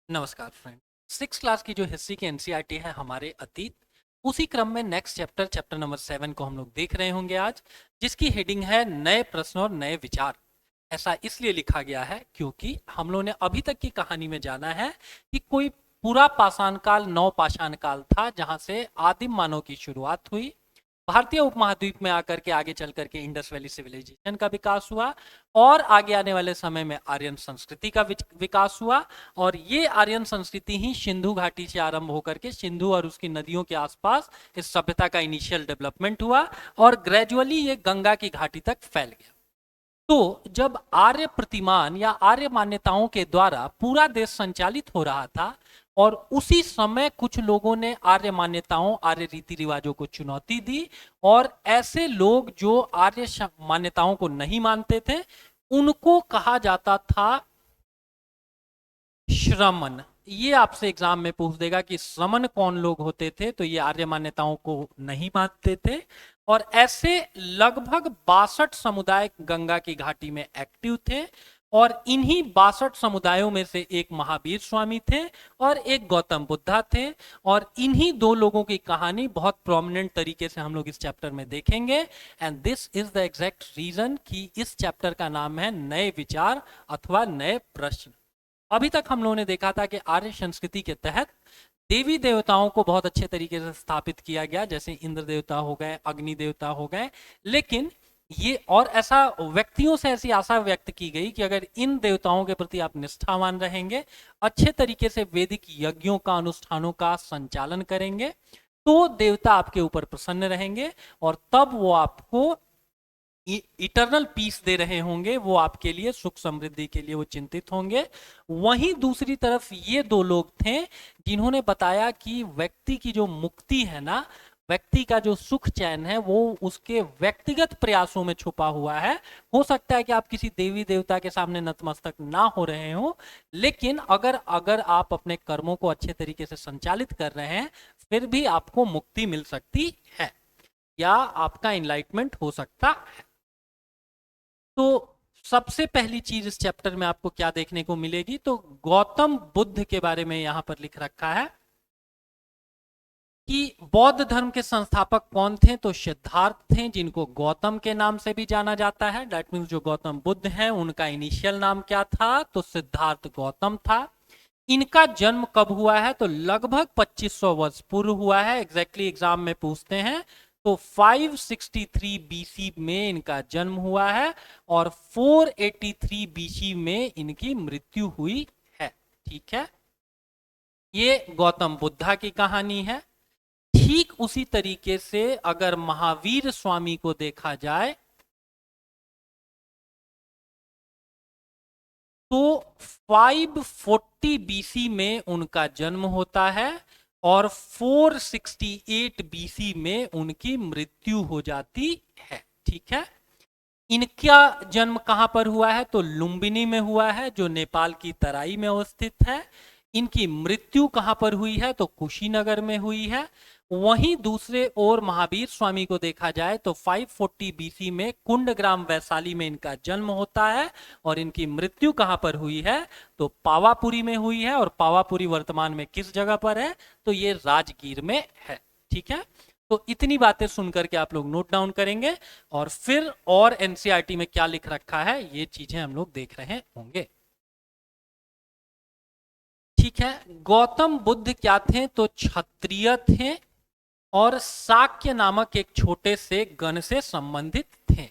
नमस्कार friend. Six class की जो हिस्ट्री की एनसीईआरटी है हमारे अतीत, उसी क्रम में नेक्स्ट चैप्टर नंबर 7 को हम लोग देख रहे होंगे आज, जिसकी हेडिंग है नए प्रश्न और नए विचार। ऐसा इसलिए लिखा गया है क्योंकि हम लोगों ने अभी तक की कहानी में जाना है कि कोई पूरा पाषाण काल नव पाषाण काल था, जहां से आदिम मानव की शुरुआत हुई। भारतीय उपमहाद्वीप में आकर के आगे चल करके इंडस वैली सिविलाइजेशन का विकास हुआ, और आगे आने वाले समय में आर्यन संस्कृति का विकास हुआ। और ये आर्यन संस्कृति ही सिंधु घाटी से आरंभ होकर के सिंधु और उसकी नदियों के आसपास इस सभ्यता का इनिशियल डेवलपमेंट हुआ, और ग्रेजुअली ये गंगा की घाटी तक फैल गया। तो जब आर्य प्रतिमान या आर्य मान्यताओं के द्वारा पूरा देश संचालित हो रहा था, और उसी समय कुछ लोगों ने आर्य मान्यताओं, आर्य रीति रिवाजों को चुनौती दी, और ऐसे लोग जो आर्य मान्यताओं को नहीं मानते थे, उनको कहा जाता था श्रमण। ये आपसे एग्जाम में पूछ देगा कि श्रमण कौन लोग होते थे, तो ये आर्य मान्यताओं को नहीं मानते थे। और ऐसे लगभग 62 समुदाय गंगा की घाटी में एक्टिव थे, और इन्हीं 62 समुदायों में से एक महावीर स्वामी थे और एक गौतम बुद्धा थे। और इन्हीं दो लोगों की कहानी बहुत प्रोमिनेंट तरीके से हम लोग इस चैप्टर में देखेंगे। And this is the exact reason कि इस चैप्टर का नाम है नए विचार अथवा नए प्रश्न। अभी तक हम लोगों ने देखा था कि आर्य संस्कृति के तहत देवी देवताओं को बहुत अच्छे तरीके से स्थापित किया गया, जैसे इंद्र देवता हो गए, अग्नि देवता हो गए। लेकिन ये और ऐसा व्यक्तियों से ऐसी आशा व्यक्त की गई कि अगर इन देवताओं के प्रति आप निष्ठावान रहेंगे, अच्छे तरीके से वैदिक यज्ञों का, अनुष्ठानों का संचालन करेंगे, तो देवता आपके ऊपर प्रसन्न रहेंगे, और तब वो आपको इटरनल पीस दे रहे होंगे, वो आपके लिए सुख समृद्धि के लिए वो चिंतित होंगे। वहीं दूसरी तरफ ये दो लोग थे जिन्होंने बताया कि व्यक्ति की जो मुक्ति है ना, व्यक्ति का जो सुख चैन है, वो उसके व्यक्तिगत प्रयासों में छुपा हुआ है। हो सकता है कि आप किसी देवी देवता के सामने नतमस्तक ना हो रहे हो, लेकिन अगर अगर आप अपने कर्मों को अच्छे तरीके से संचालित कर रहे हैं, फिर भी आपको मुक्ति मिल सकती है, या आपका इनलाइटमेंट हो सकता है। तो सबसे पहली चीज इस चैप्टर में आपको क्या देखने को मिलेगी, तो गौतम बुद्ध के बारे में यहां पर लिख रखा है कि बौद्ध धर्म के संस्थापक कौन थे, तो सिद्धार्थ थे, जिनको गौतम के नाम से भी जाना जाता है। दैट मीन्स जो गौतम बुद्ध हैं उनका इनिशियल नाम क्या था, तो सिद्धार्थ गौतम था। इनका जन्म कब हुआ है, तो लगभग 2500 वर्ष पूर्व हुआ है। एग्जैक्टली एग्जाम में पूछते हैं, तो 563 बीसी में इनका जन्म हुआ है, और 483 बीसी में इनकी मृत्यु हुई है। ठीक है, ये गौतम बुद्धा की कहानी है। ठीक उसी तरीके से अगर महावीर स्वामी को देखा जाए, तो 540 बीसी में उनका जन्म होता है, और 468 बीसी में उनकी मृत्यु हो जाती है। ठीक है, इनका जन्म कहां पर हुआ है, तो लुम्बिनी में हुआ है, जो नेपाल की तराई में अवस्थित है। इनकी मृत्यु कहां पर हुई है, तो कुशीनगर में हुई है। वहीं दूसरे ओर महावीर स्वामी को देखा जाए तो 540 बीसी में कुंडग्राम वैशाली में इनका जन्म होता है, और इनकी मृत्यु कहां पर हुई है, तो पावापुरी में हुई है। और पावापुरी वर्तमान में किस जगह पर है, तो ये राजगीर में है। ठीक है, तो इतनी बातें सुनकर के आप लोग नोट डाउन करेंगे, और फिर और एनसीईआरटी में क्या लिख रखा है ये चीजें हम लोग देख रहे होंगे। ठीक है, गौतम बुद्ध क्या थे, तो क्षत्रिय थे, और शाक्य नामक एक छोटे से गण से संबंधित थे।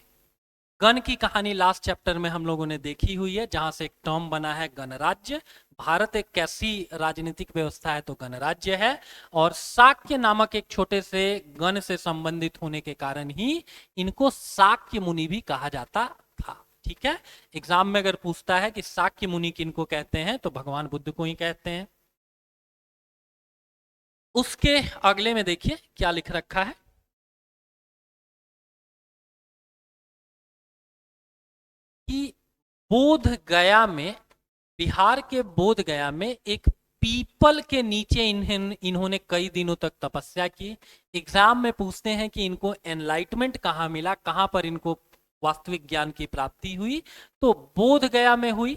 गण की कहानी लास्ट चैप्टर में हम लोगों ने देखी हुई है, जहां से एक टर्म बना है गणराज्य। भारत एक कैसी राजनीतिक व्यवस्था है, तो गणराज्य है। और शाक्य नामक एक छोटे से गण से संबंधित होने के कारण ही इनको शाक्य मुनि भी कहा जाता था। ठीक है, एग्जाम में अगर पूछता है कि शाक्य मुनि किनको कहते हैं, तो भगवान बुद्ध को ही कहते हैं। उसके अगले में देखिए क्या लिख रखा है कि बोध गया में, बिहार के बोध गया में एक पीपल के नीचे इन्होंने कई दिनों तक तपस्या की। एग्जाम में पूछते हैं कि इनको एनलाइटमेंट कहाँ मिला, कहाँ पर इनको वास्तविक ज्ञान की प्राप्ति हुई, तो बोध गया में हुई।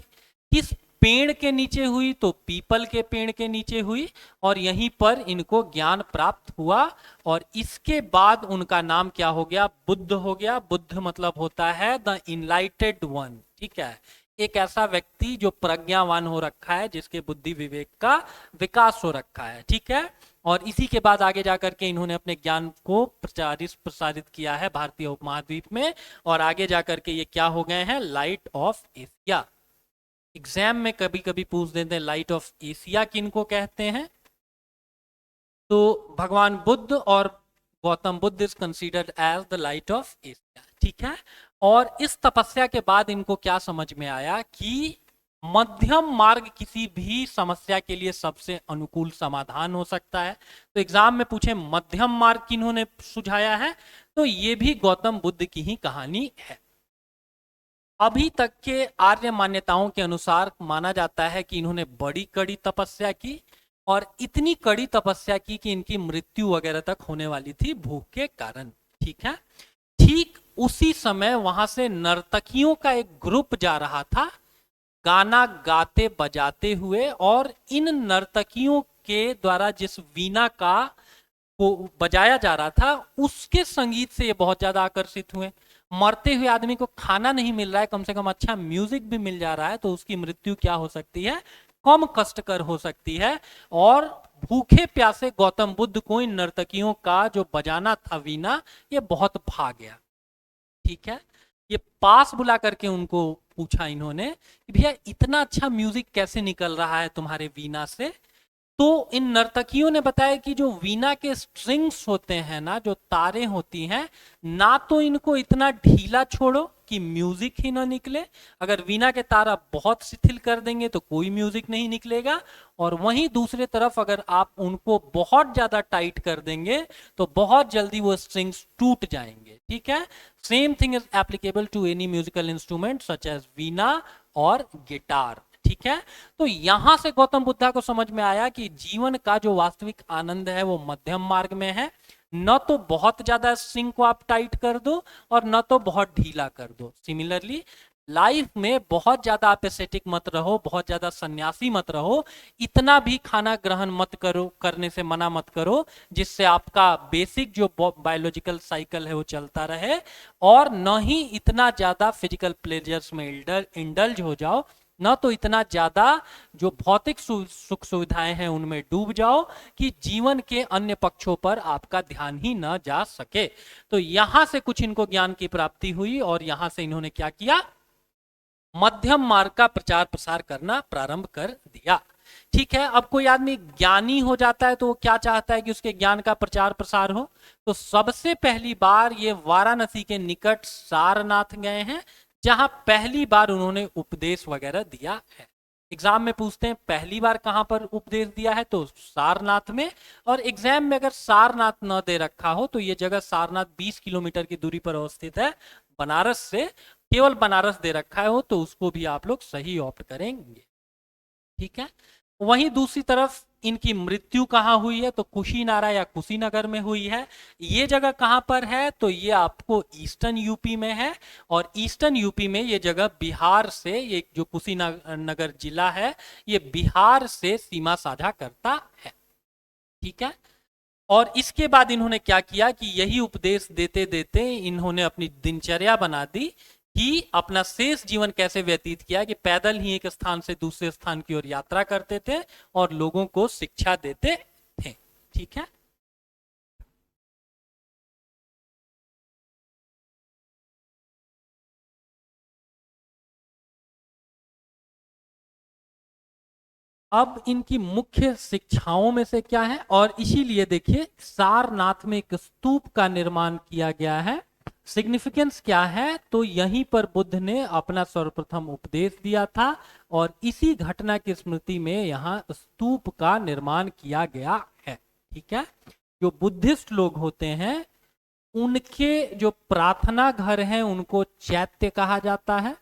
किस पेड़ के नीचे हुई तो पीपल के पेड़ के नीचे हुई और यहीं पर इनको ज्ञान प्राप्त हुआ। और इसके बाद उनका नाम क्या हो गया? बुद्ध हो गया। बुद्ध मतलब होता है द इनलाइटेड वन, ठीक है, एक ऐसा व्यक्ति जो प्रज्ञावान हो रखा है, जिसके बुद्धि विवेक का विकास हो रखा है, ठीक है। और इसी के बाद आगे जाकर के इन्होंने अपने ज्ञान को प्रसारित किया है भारतीय उपमहाद्वीप में, और आगे जाकर के ये क्या हो गए हैं? Light of Asia. एग्जाम में कभी कभी पूछ देते हैं लाइट ऑफ एशिया किनको कहते हैं, तो भगवान बुद्ध और Gautam Buddha is considered as the light of Asia, ठीक है। और इस तपस्या के बाद इनको क्या समझ में आया कि मध्यम मार्ग किसी भी समस्या के लिए सबसे अनुकूल समाधान हो सकता है। तो एग्जाम में पूछे मध्यम मार्ग किन्होंने सुझाया है, तो ये भी गौतम बुद्ध की ही कहानी है। अभी तक के आर्य मान्यताओं के अनुसार माना जाता है कि इन्होंने बड़ी कड़ी तपस्या की, और इतनी कड़ी तपस्या की कि इनकी मृत्यु वगैरह तक होने वाली थी भूख के कारण, ठीक है। ठीक उसी समय वहां से नर्तकियों का एक ग्रुप जा रहा था, गाना गाते बजाते हुए, और इन नर्तकियों के द्वारा जिस वीणा का को बजाया जा रहा था उसके संगीत से ये बहुत ज्यादा आकर्षित हुए। मरते हुए आदमी को खाना नहीं मिल रहा है, कम से कम अच्छा म्यूजिक भी मिल जा रहा है, तो उसकी मृत्यु क्या हो सकती है? कम कष्टकर हो सकती है। और भूखे प्यासे गौतम बुद्ध को इन नर्तकियों का जो बजाना था वीणा, ये बहुत भा गया, ठीक है। ये पास बुला करके उनको पूछा इन्होंने कि भैया इतना अच्छा म्यूजिक कैसे निकल रहा है तुम्हारे वीणा से? तो इन नर्तकियों ने बताया कि जो वीणा के स्ट्रिंग्स होते हैं ना, जो तारे होती हैं ना, तो इनको इतना ढीला छोड़ो कि म्यूजिक ही ना निकले। अगर वीणा के तार आप बहुत शिथिल कर देंगे तो कोई म्यूजिक नहीं निकलेगा, और वहीं दूसरे तरफ अगर आप उनको बहुत ज्यादा टाइट कर देंगे तो बहुत जल्दी वो स्ट्रिंग्स टूट जाएंगे, ठीक है। Same thing is applicable to any musical instrument such as veena और गिटार, ठीक है। तो यहां से गौतम बुद्धा को समझ में आया कि जीवन का जो वास्तविक आनंद है वो मध्यम मार्ग में है। न तो बहुत ज्यादा स्ट्रिंग को आप टाइट कर दो और न तो बहुत ढीला कर दो। सिमिलरली लाइफ में बहुत ज्यादा आप एसेटिक मत रहो, बहुत ज्यादा सन्यासी मत रहो, इतना भी खाना ग्रहण मत करो, करने से मना मत करो जिससे आपका बेसिक जो बायोलॉजिकल साइकिल है वो चलता रहे, और न ही इतना ज्यादा फिजिकल प्लेजर्स में इंडल्ज हो जाओ, ना तो इतना ज्यादा जो भौतिक सुख सुविधाएं हैं उनमें डूब जाओ कि जीवन के अन्य पक्षों पर आपका ध्यान ही न जा सके। तो यहां से कुछ इनको ज्ञान की प्राप्ति हुई, और यहां से इन्होंने क्या किया? मध्यम मार्ग का प्रचार प्रसार करना प्रारंभ कर दिया, ठीक है। अब कोई आदमी ज्ञानी हो जाता है तो वो क्या चाहता है कि उसके ज्ञान का प्रचार प्रसार हो। तो सबसे पहली बार ये वाराणसी के निकट सारनाथ गए हैं, जहां पहली बार उन्होंने उपदेश वगैरह दिया है। एग्जाम में पूछते हैं पहली बार कहां पर उपदेश दिया है, तो सारनाथ में। और एग्जाम में अगर सारनाथ न दे रखा हो तो ये जगह सारनाथ 20 किलोमीटर की दूरी पर अवस्थित है बनारस से। केवल बनारस दे रखा है हो तो उसको भी आप लोग सही ऑप्ट करेंगे, ठीक है। वहीं दूसरी तरफ इनकी मृत्यु कहां हुई है, तो कुशीनारा या कुशीनगर में हुई है। ये जगह कहां पर है, तो ये आपको ईस्टर्न यूपी में है, और ईस्टर्न यूपी में ये जगह बिहार से, ये जो कुशीनगर जिला है ये बिहार से सीमा साझा करता है, ठीक है। और इसके बाद इन्होंने क्या किया कि यही उपदेश देते देते इन्होंने अपनी दिनचर्या बना दी कि अपना शेष जीवन कैसे व्यतीत किया, कि पैदल ही एक स्थान से दूसरे स्थान की ओर यात्रा करते थे और लोगों को शिक्षा देते थे, ठीक है। अब इनकी मुख्य शिक्षाओं में से क्या है, और इसीलिए देखिए सारनाथ में एक स्तूप का निर्माण किया गया है। सिग्निफिकेंस क्या है, तो यहीं पर बुद्ध ने अपना सर्वप्रथम उपदेश दिया था, और इसी घटना की स्मृति में यहाँ स्तूप का निर्माण किया गया है, ठीक है। जो बुद्धिस्ट लोग होते हैं उनके जो प्रार्थना घर हैं उनको चैत्य कहा जाता है।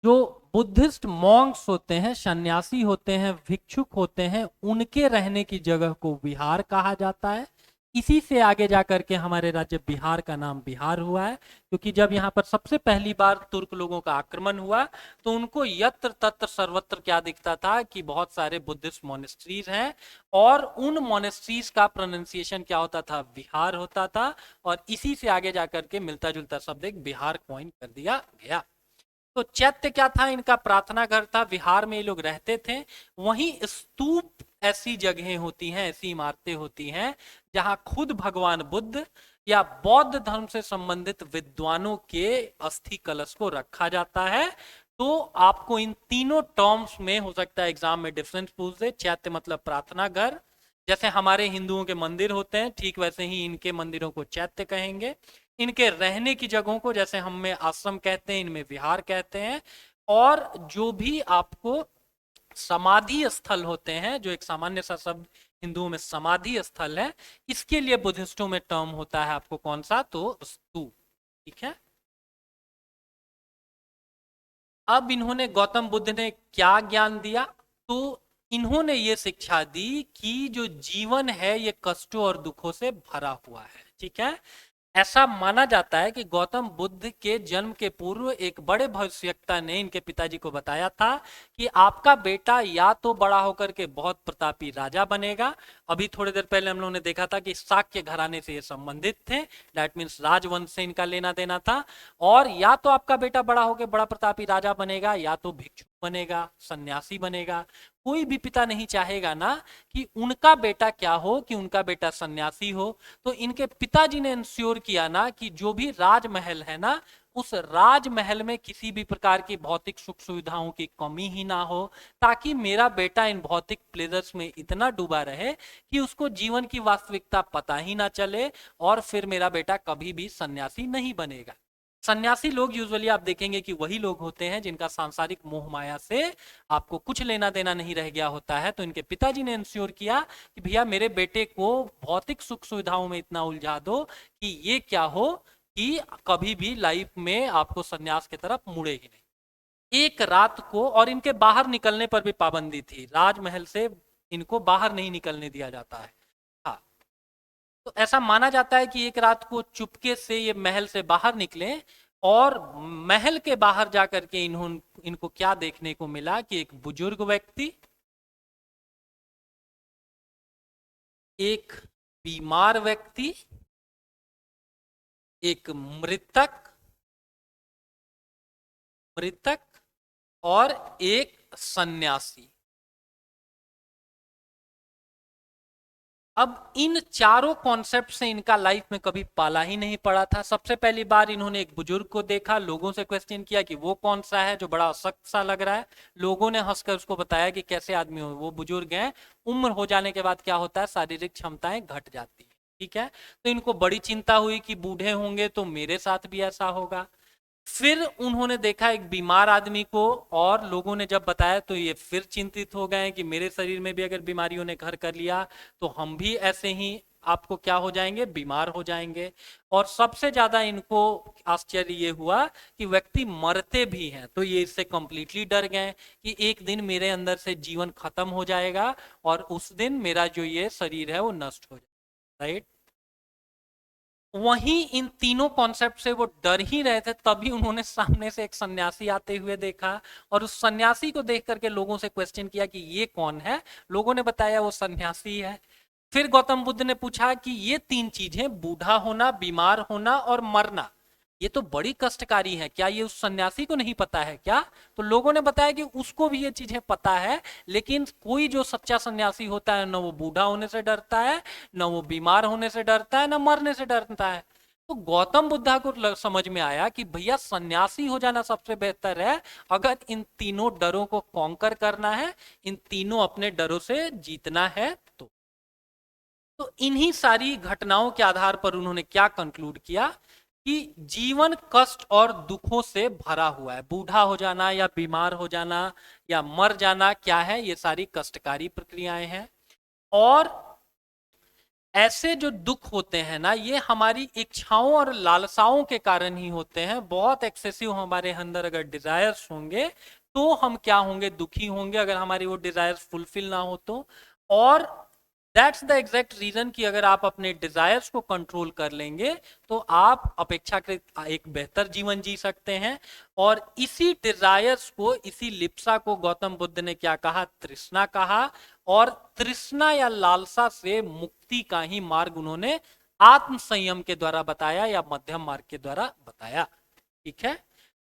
जो बुद्धिस्ट मॉन्क्स होते हैं, सन्यासी होते हैं, भिक्षुक होते हैं, उनके रहने की जगह को विहार कहा जाता है। इसी से आगे जा करके हमारे राज्य बिहार का नाम बिहार हुआ है, क्योंकि जब यहाँ पर सबसे पहली बार तुर्क लोगों का आक्रमण हुआ तो उनको यत्र तत्र सर्वत्र क्या दिखता था कि बहुत सारे बुद्धिस्ट मोनेस्ट्रीज हैं, और उन मोनेस्ट्रीज का प्रोनाउंसिएशन क्या होता था, बिहार होता था, और इसी से आगे जा करके मिलता जुलता शब्द एक बिहार कॉइन कर दिया गया। तो चैत्य क्या था, इनका प्रार्थना घर था, विहार में ये लोग रहते थे। वहीं स्तूप ऐसी जगहें होती हैं, ऐसी इमारतें होती हैं जहां खुद भगवान बुद्ध या बौद्ध धर्म से संबंधित विद्वानों के अस्थि कलश को रखा जाता है। तो आपको इन तीनों टर्म्स में हो सकता है एग्जाम में डिफरेंस पूछ दे। चैत्य मतलब प्रार्थना घर, जैसे हमारे हिंदुओं के मंदिर होते हैं ठीक वैसे ही इनके मंदिरों को चैत्य कहेंगे। इनके रहने की जगहों को जैसे हम में आश्रम कहते हैं, इनमें विहार कहते हैं। और जो भी आपको समाधि स्थल होते हैं, जो एक सामान्य सा शब्द हिंदुओं में समाधि स्थल है, इसके लिए बुद्धिस्टों में टर्म होता है आपको कौन सा, तो स्तूप। ठीक है। अब इन्होंने गौतम बुद्ध ने क्या ज्ञान दिया, तो इन्होंने ये शिक्षा दी कि जो जीवन है ये कष्टों और दुखों से भरा हुआ है। ठीक है। ऐसा माना जाता है कि गौतम बुद्ध के जन्म के पूर्व एक बड़े भविष्यवक्ता ने इनके पिताजी को बताया था कि आपका बेटा या तो बड़ा होकर के बहुत प्रतापी राजा बनेगा। अभी थोड़ी देर पहले हम लोगों ने देखा था कि शाक्य घराने से ये संबंधित थे, दैट मीन्स राजवंश से इनका लेना देना था। और या तो आपका बेटा बड़ा होकर बड़ा प्रतापी राजा बनेगा, या तो भिक्षु बनेगा, सन्यासी बनेगा। कोई भी पिता नहीं चाहेगा ना कि उनका बेटा क्या हो, कि उनका बेटा सन्यासी हो। तो इनके पिताजी ने इंश्योर किया ना कि जो भी राजमहल है ना, उस राजमहल में किसी भी प्रकार की भौतिक सुख सुविधाओं की कमी ही ना हो, ताकि मेरा बेटा इन भौतिक प्लेजर्स में इतना डूबा रहे कि उसको जीवन की वास्तविकता पता ही ना चले, और फिर मेरा बेटा कभी भी सन्यासी नहीं बनेगा। सन्यासी लोग यूजुअली आप देखेंगे कि वही लोग होते हैं जिनका सांसारिक मोह माया से आपको कुछ लेना देना नहीं रह गया होता है। तो इनके पिताजी ने इंश्योर किया कि भैया मेरे बेटे को भौतिक सुख सुविधाओं में इतना उलझा दो कि ये क्या हो कि कभी भी लाइफ में आपको सन्यास की तरफ मुड़े ही नहीं। एक रात को, और इनके बाहर निकलने पर भी पाबंदी थी, राजमहल से इनको बाहर नहीं निकलने दिया जाता है। हाँ, तो ऐसा माना जाता है कि एक रात को चुपके से ये महल से बाहर निकले, और महल के बाहर जाकर के इनको क्या देखने को मिला कि एक बुजुर्ग व्यक्ति, एक बीमार व्यक्ति, एक मृतक मृतक और एक सन्यासी। अब इन चारों कॉन्सेप्ट से इनका लाइफ में कभी पाला ही नहीं पड़ा था। सबसे पहली बार इन्होंने एक बुजुर्ग को देखा, लोगों से क्वेश्चन किया कि वो कौन सा है जो बड़ा सख्त सा लग रहा है। लोगों ने हंसकर उसको बताया कि कैसे आदमी हो, वो बुजुर्ग हैं, उम्र हो जाने के बाद क्या होता है, शारीरिक क्षमताएं घट जाती है। ठीक है। तो इनको बड़ी चिंता हुई कि बूढ़े होंगे तो मेरे साथ भी ऐसा होगा। फिर उन्होंने देखा एक बीमार आदमी को, और लोगों ने जब बताया तो ये फिर चिंतित हो गए कि मेरे शरीर में भी अगर बीमारियों ने घर कर लिया तो हम भी ऐसे ही आपको क्या हो जाएंगे, बीमार हो जाएंगे। और सबसे ज्यादा इनको आश्चर्य ये हुआ कि व्यक्ति मरते भी हैं, तो ये इससे कंप्लीटली डर गए कि एक दिन मेरे अंदर से जीवन खत्म हो जाएगा और उस दिन मेरा जो ये शरीर है वो नष्ट हो जाएगा। राइट। वहीं इन तीनों कॉन्सेप्ट से वो डर ही रहे थे, तभी उन्होंने सामने से एक सन्यासी आते हुए देखा, और उस सन्यासी को देख करके लोगों से क्वेश्चन किया कि ये कौन है। लोगों ने बताया वो सन्यासी है। फिर गौतम बुद्ध ने पूछा कि ये तीन चीजें, बूढ़ा होना, बीमार होना और मरना, ये तो बड़ी कष्टकारी है, क्या ये उस सन्यासी को नहीं पता है क्या? तो लोगों ने बताया कि उसको भी ये चीजें पता है, लेकिन कोई जो सच्चा सन्यासी होता है, ना वो बूढ़ा होने से डरता है, ना वो बीमार होने से डरता है, ना मरने से डरता है। तो गौतम बुद्धा को समझ में आया कि भैया सन्यासी हो जाना सबसे बेहतर है, अगर इन तीनों डरों को कॉन्कर करना है, इन तीनों अपने डरों से जीतना है तो इन्हीं सारी घटनाओं के आधार पर उन्होंने क्या कंक्लूड किया कि जीवन कष्ट और दुखों से भरा हुआ है। बूढ़ा हो जाना या बीमार हो जाना या मर जाना क्या है, ये सारी कष्टकारी प्रक्रियाएं हैं। और ऐसे जो दुख होते हैं ना, ये हमारी इच्छाओं और लालसाओं के कारण ही होते हैं। बहुत एक्सेसिव हमारे अंदर अगर डिजायर्स होंगे तो हम क्या होंगे, दुखी होंगे, अगर हमारी वो डिजायर्स फुलफिल ना हो तो। और दैट्स द एग्जैक्ट रीजन कि अगर आप अपने डिजायर्स को कंट्रोल कर लेंगे तो आप अपेक्षाकृत एक बेहतर जीवन जी सकते हैं। और इसी डिजायर्स को, इसी लिप्सा को गौतम बुद्ध ने क्या कहा? तृष्णा कहा। और तृष्णा या लालसा से मुक्ति का ही मार्ग उन्होंने आत्म संयम के द्वारा बताया या मध्यम मार्ग के द्वारा बताया। ठीक है,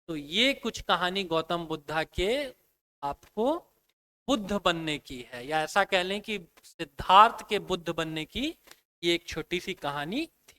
तो ये कुछ कहानी गौतम बुद्धा के आपको बुद्ध बनने की है, या ऐसा कह लें कि सिद्धार्थ के बुद्ध बनने की ये एक छोटी सी कहानी थी।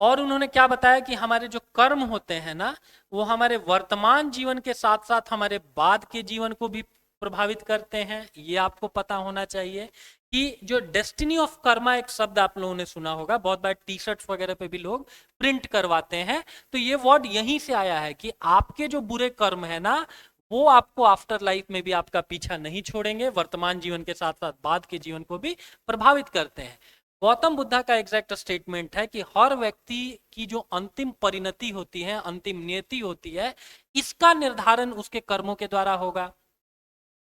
और उन्होंने क्या बताया कि हमारे जो कर्म होते हैं ना, वो हमारे वर्तमान जीवन के साथ साथ हमारे बाद के जीवन को भी प्रभावित करते हैं। ये आपको पता होना चाहिए कि जो डेस्टिनी ऑफ कर्मा, एक शब्द आप लोगों ने सुना होगा, बहुत बार टी शर्ट्स वगैरह पे भी लोग प्रिंट करवाते हैं, तो ये वर्ड यहीं से आया है कि आपके जो बुरे कर्म है ना, वो आपको आफ्टर लाइफ में भी आपका पीछा नहीं छोड़ेंगे, वर्तमान जीवन के साथ साथ बाद के जीवन को भी प्रभावित करते हैं। गौतम बुद्धा का एग्जैक्ट स्टेटमेंट है कि हर व्यक्ति की जो अंतिम परिणति होती है, अंतिम नियति होती है, इसका निर्धारण उसके कर्मों के द्वारा होगा।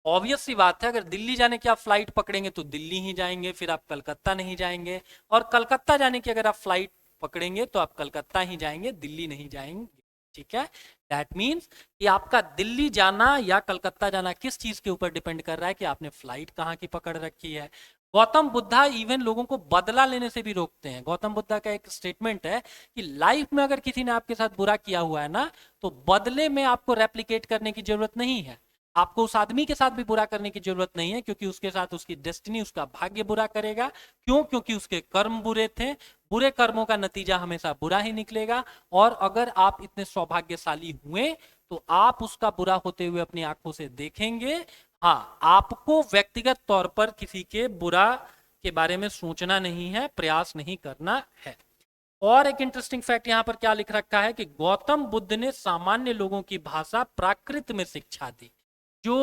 ऑब्वियस सी बात है, अगर दिल्ली जाने की आप फ्लाइट पकड़ेंगे तो दिल्ली ही जाएंगे, फिर आप कलकत्ता नहीं जाएंगे। और कलकत्ता जाने की अगर आप फ्लाइट पकड़ेंगे तो आप कलकत्ता ही जाएंगे, दिल्ली नहीं जाएंगे। ठीक है, दैट मीन्स कि आपका दिल्ली जाना या कलकत्ता जाना किस चीज के ऊपर डिपेंड कर रहा है कि आपने फ्लाइट कहाँ की पकड़ रखी है। गौतम बुद्धा इवन लोगों को बदला लेने से भी रोकते हैं। गौतम बुद्धा का एक स्टेटमेंट है कि लाइफ में अगर किसी ने आपके साथ बुरा किया हुआ है ना, तो बदले में आपको रेप्लिकेट करने की जरूरत नहीं है। आपको उस आदमी के साथ भी बुरा करने की जरूरत नहीं है, क्योंकि उसके साथ उसकी डेस्टिनी, उसका भाग्य बुरा करेगा। क्यों? क्योंकि उसके कर्म बुरे थे। बुरे कर्मों का नतीजा हमेशा बुरा ही निकलेगा। और अगर आप इतने सौभाग्यशाली हुए तो आप उसका बुरा होते हुए अपनी आंखों से देखेंगे। हाँ, आपको व्यक्तिगत तौर पर किसी के बुरा के बारे में सोचना नहीं है, प्रयास नहीं करना है। और एक इंटरेस्टिंग फैक्ट यहां पर क्या लिख रखा है कि गौतम बुद्ध ने सामान्य लोगों की भाषा प्राकृत में शिक्षा दी। जो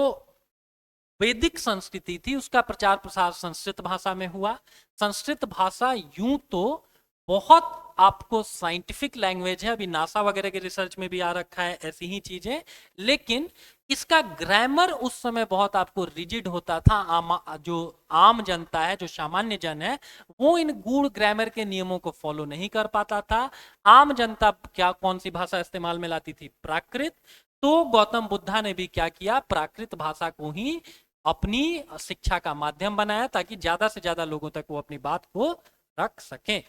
वैदिक संस्कृति थी उसका प्रचार प्रसार संस्कृत भाषा में हुआ। संस्कृत भाषा यूं तो बहुत आपको साइंटिफिक लैंग्वेज है, अभी नासा वगैरह के रिसर्च में भी आ रखा है ऐसी ही चीजें, लेकिन इसका ग्रामर उस समय बहुत आपको रिजिड होता था। जो आम जनता है, जो सामान्य जन है, वो इन गूढ़ ग्रामर के नियमों को फॉलो नहीं कर पाता था। आम जनता क्या कौन सी भाषा इस्तेमाल में लाती थी? प्राकृत। तो गौतम बुद्धा ने भी क्या किया? प्राकृत भाषा को ही अपनी शिक्षा का माध्यम बनाया, ताकि ज्यादा से ज्यादा लोगों तक वो अपनी बात को रख सकें।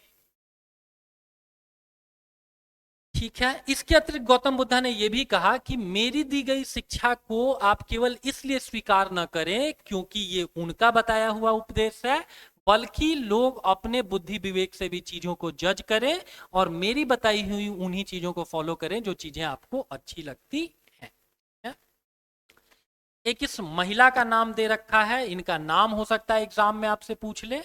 ठीक है, इसके अतिरिक्त गौतम बुद्धा ने यह भी कहा कि मेरी दी गई शिक्षा को आप केवल इसलिए स्वीकार न करें क्योंकि ये उनका बताया हुआ उपदेश है, बल्कि लोग अपने बुद्धि विवेक से भी चीजों को जज करें और मेरी बताई हुई उन्हीं चीजों को फॉलो करें जो चीजें आपको अच्छी लगती हैं। एक इस महिला का नाम दे रखा है, इनका नाम हो सकता है एग्जाम में आपसे पूछ ले।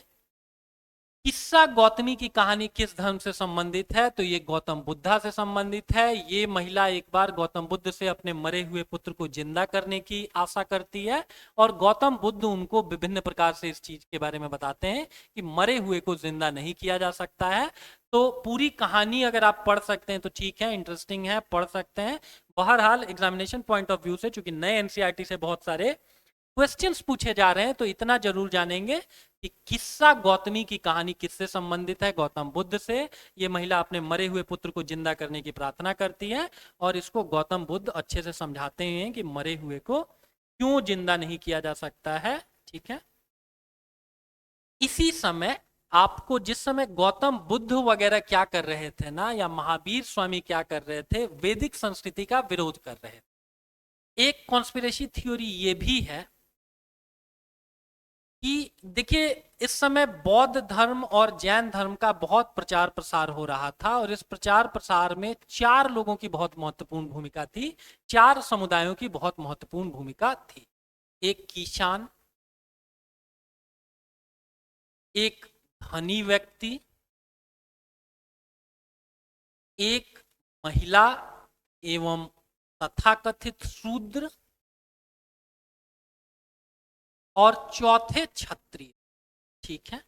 किस्सा गौतमी की कहानी किस धर्म से संबंधित है? तो ये गौतम बुद्धा से संबंधित है। ये महिला एक बार गौतम बुद्ध से अपने मरे हुए पुत्र को जिंदा करने की आशा करती है और गौतम बुद्ध उनको विभिन्न प्रकार से इस चीज के बारे में बताते हैं कि मरे हुए को जिंदा नहीं किया जा सकता है। तो पूरी कहानी अगर आप पढ़ सकते हैं तो ठीक है, इंटरेस्टिंग है, पढ़ सकते हैं। बहरहाल एग्जामिनेशन पॉइंट ऑफ व्यू से, चूंकि नए एनसीईआरटी से बहुत सारे क्वेश्चंस पूछे जा रहे हैं, तो इतना जरूर जानेंगे कि किस्सा गौतमी की कहानी किससे संबंधित है? गौतम बुद्ध से। ये महिला अपने मरे हुए पुत्र को जिंदा करने की प्रार्थना करती है और इसको गौतम बुद्ध अच्छे से समझाते हैं कि मरे हुए को क्यों जिंदा नहीं किया जा सकता है। ठीक है, इसी समय आपको, जिस समय गौतम बुद्ध वगैरह क्या कर रहे थे ना, या महावीर स्वामी क्या कर रहे थे? वैदिक संस्कृति का विरोध कर रहे थे। एक कॉन्स्पिरेसी थ्योरी ये भी है कि देखिए, इस समय बौद्ध धर्म और जैन धर्म का बहुत प्रचार प्रसार हो रहा था और इस प्रचार प्रसार में 4 लोगों की बहुत महत्वपूर्ण भूमिका थी, 4 समुदायों की बहुत महत्वपूर्ण भूमिका थी। एक किसान, एक धनी व्यक्ति, एक महिला एवं तथाकथित शूद्र, और चौथे क्षत्रिय। ठीक है,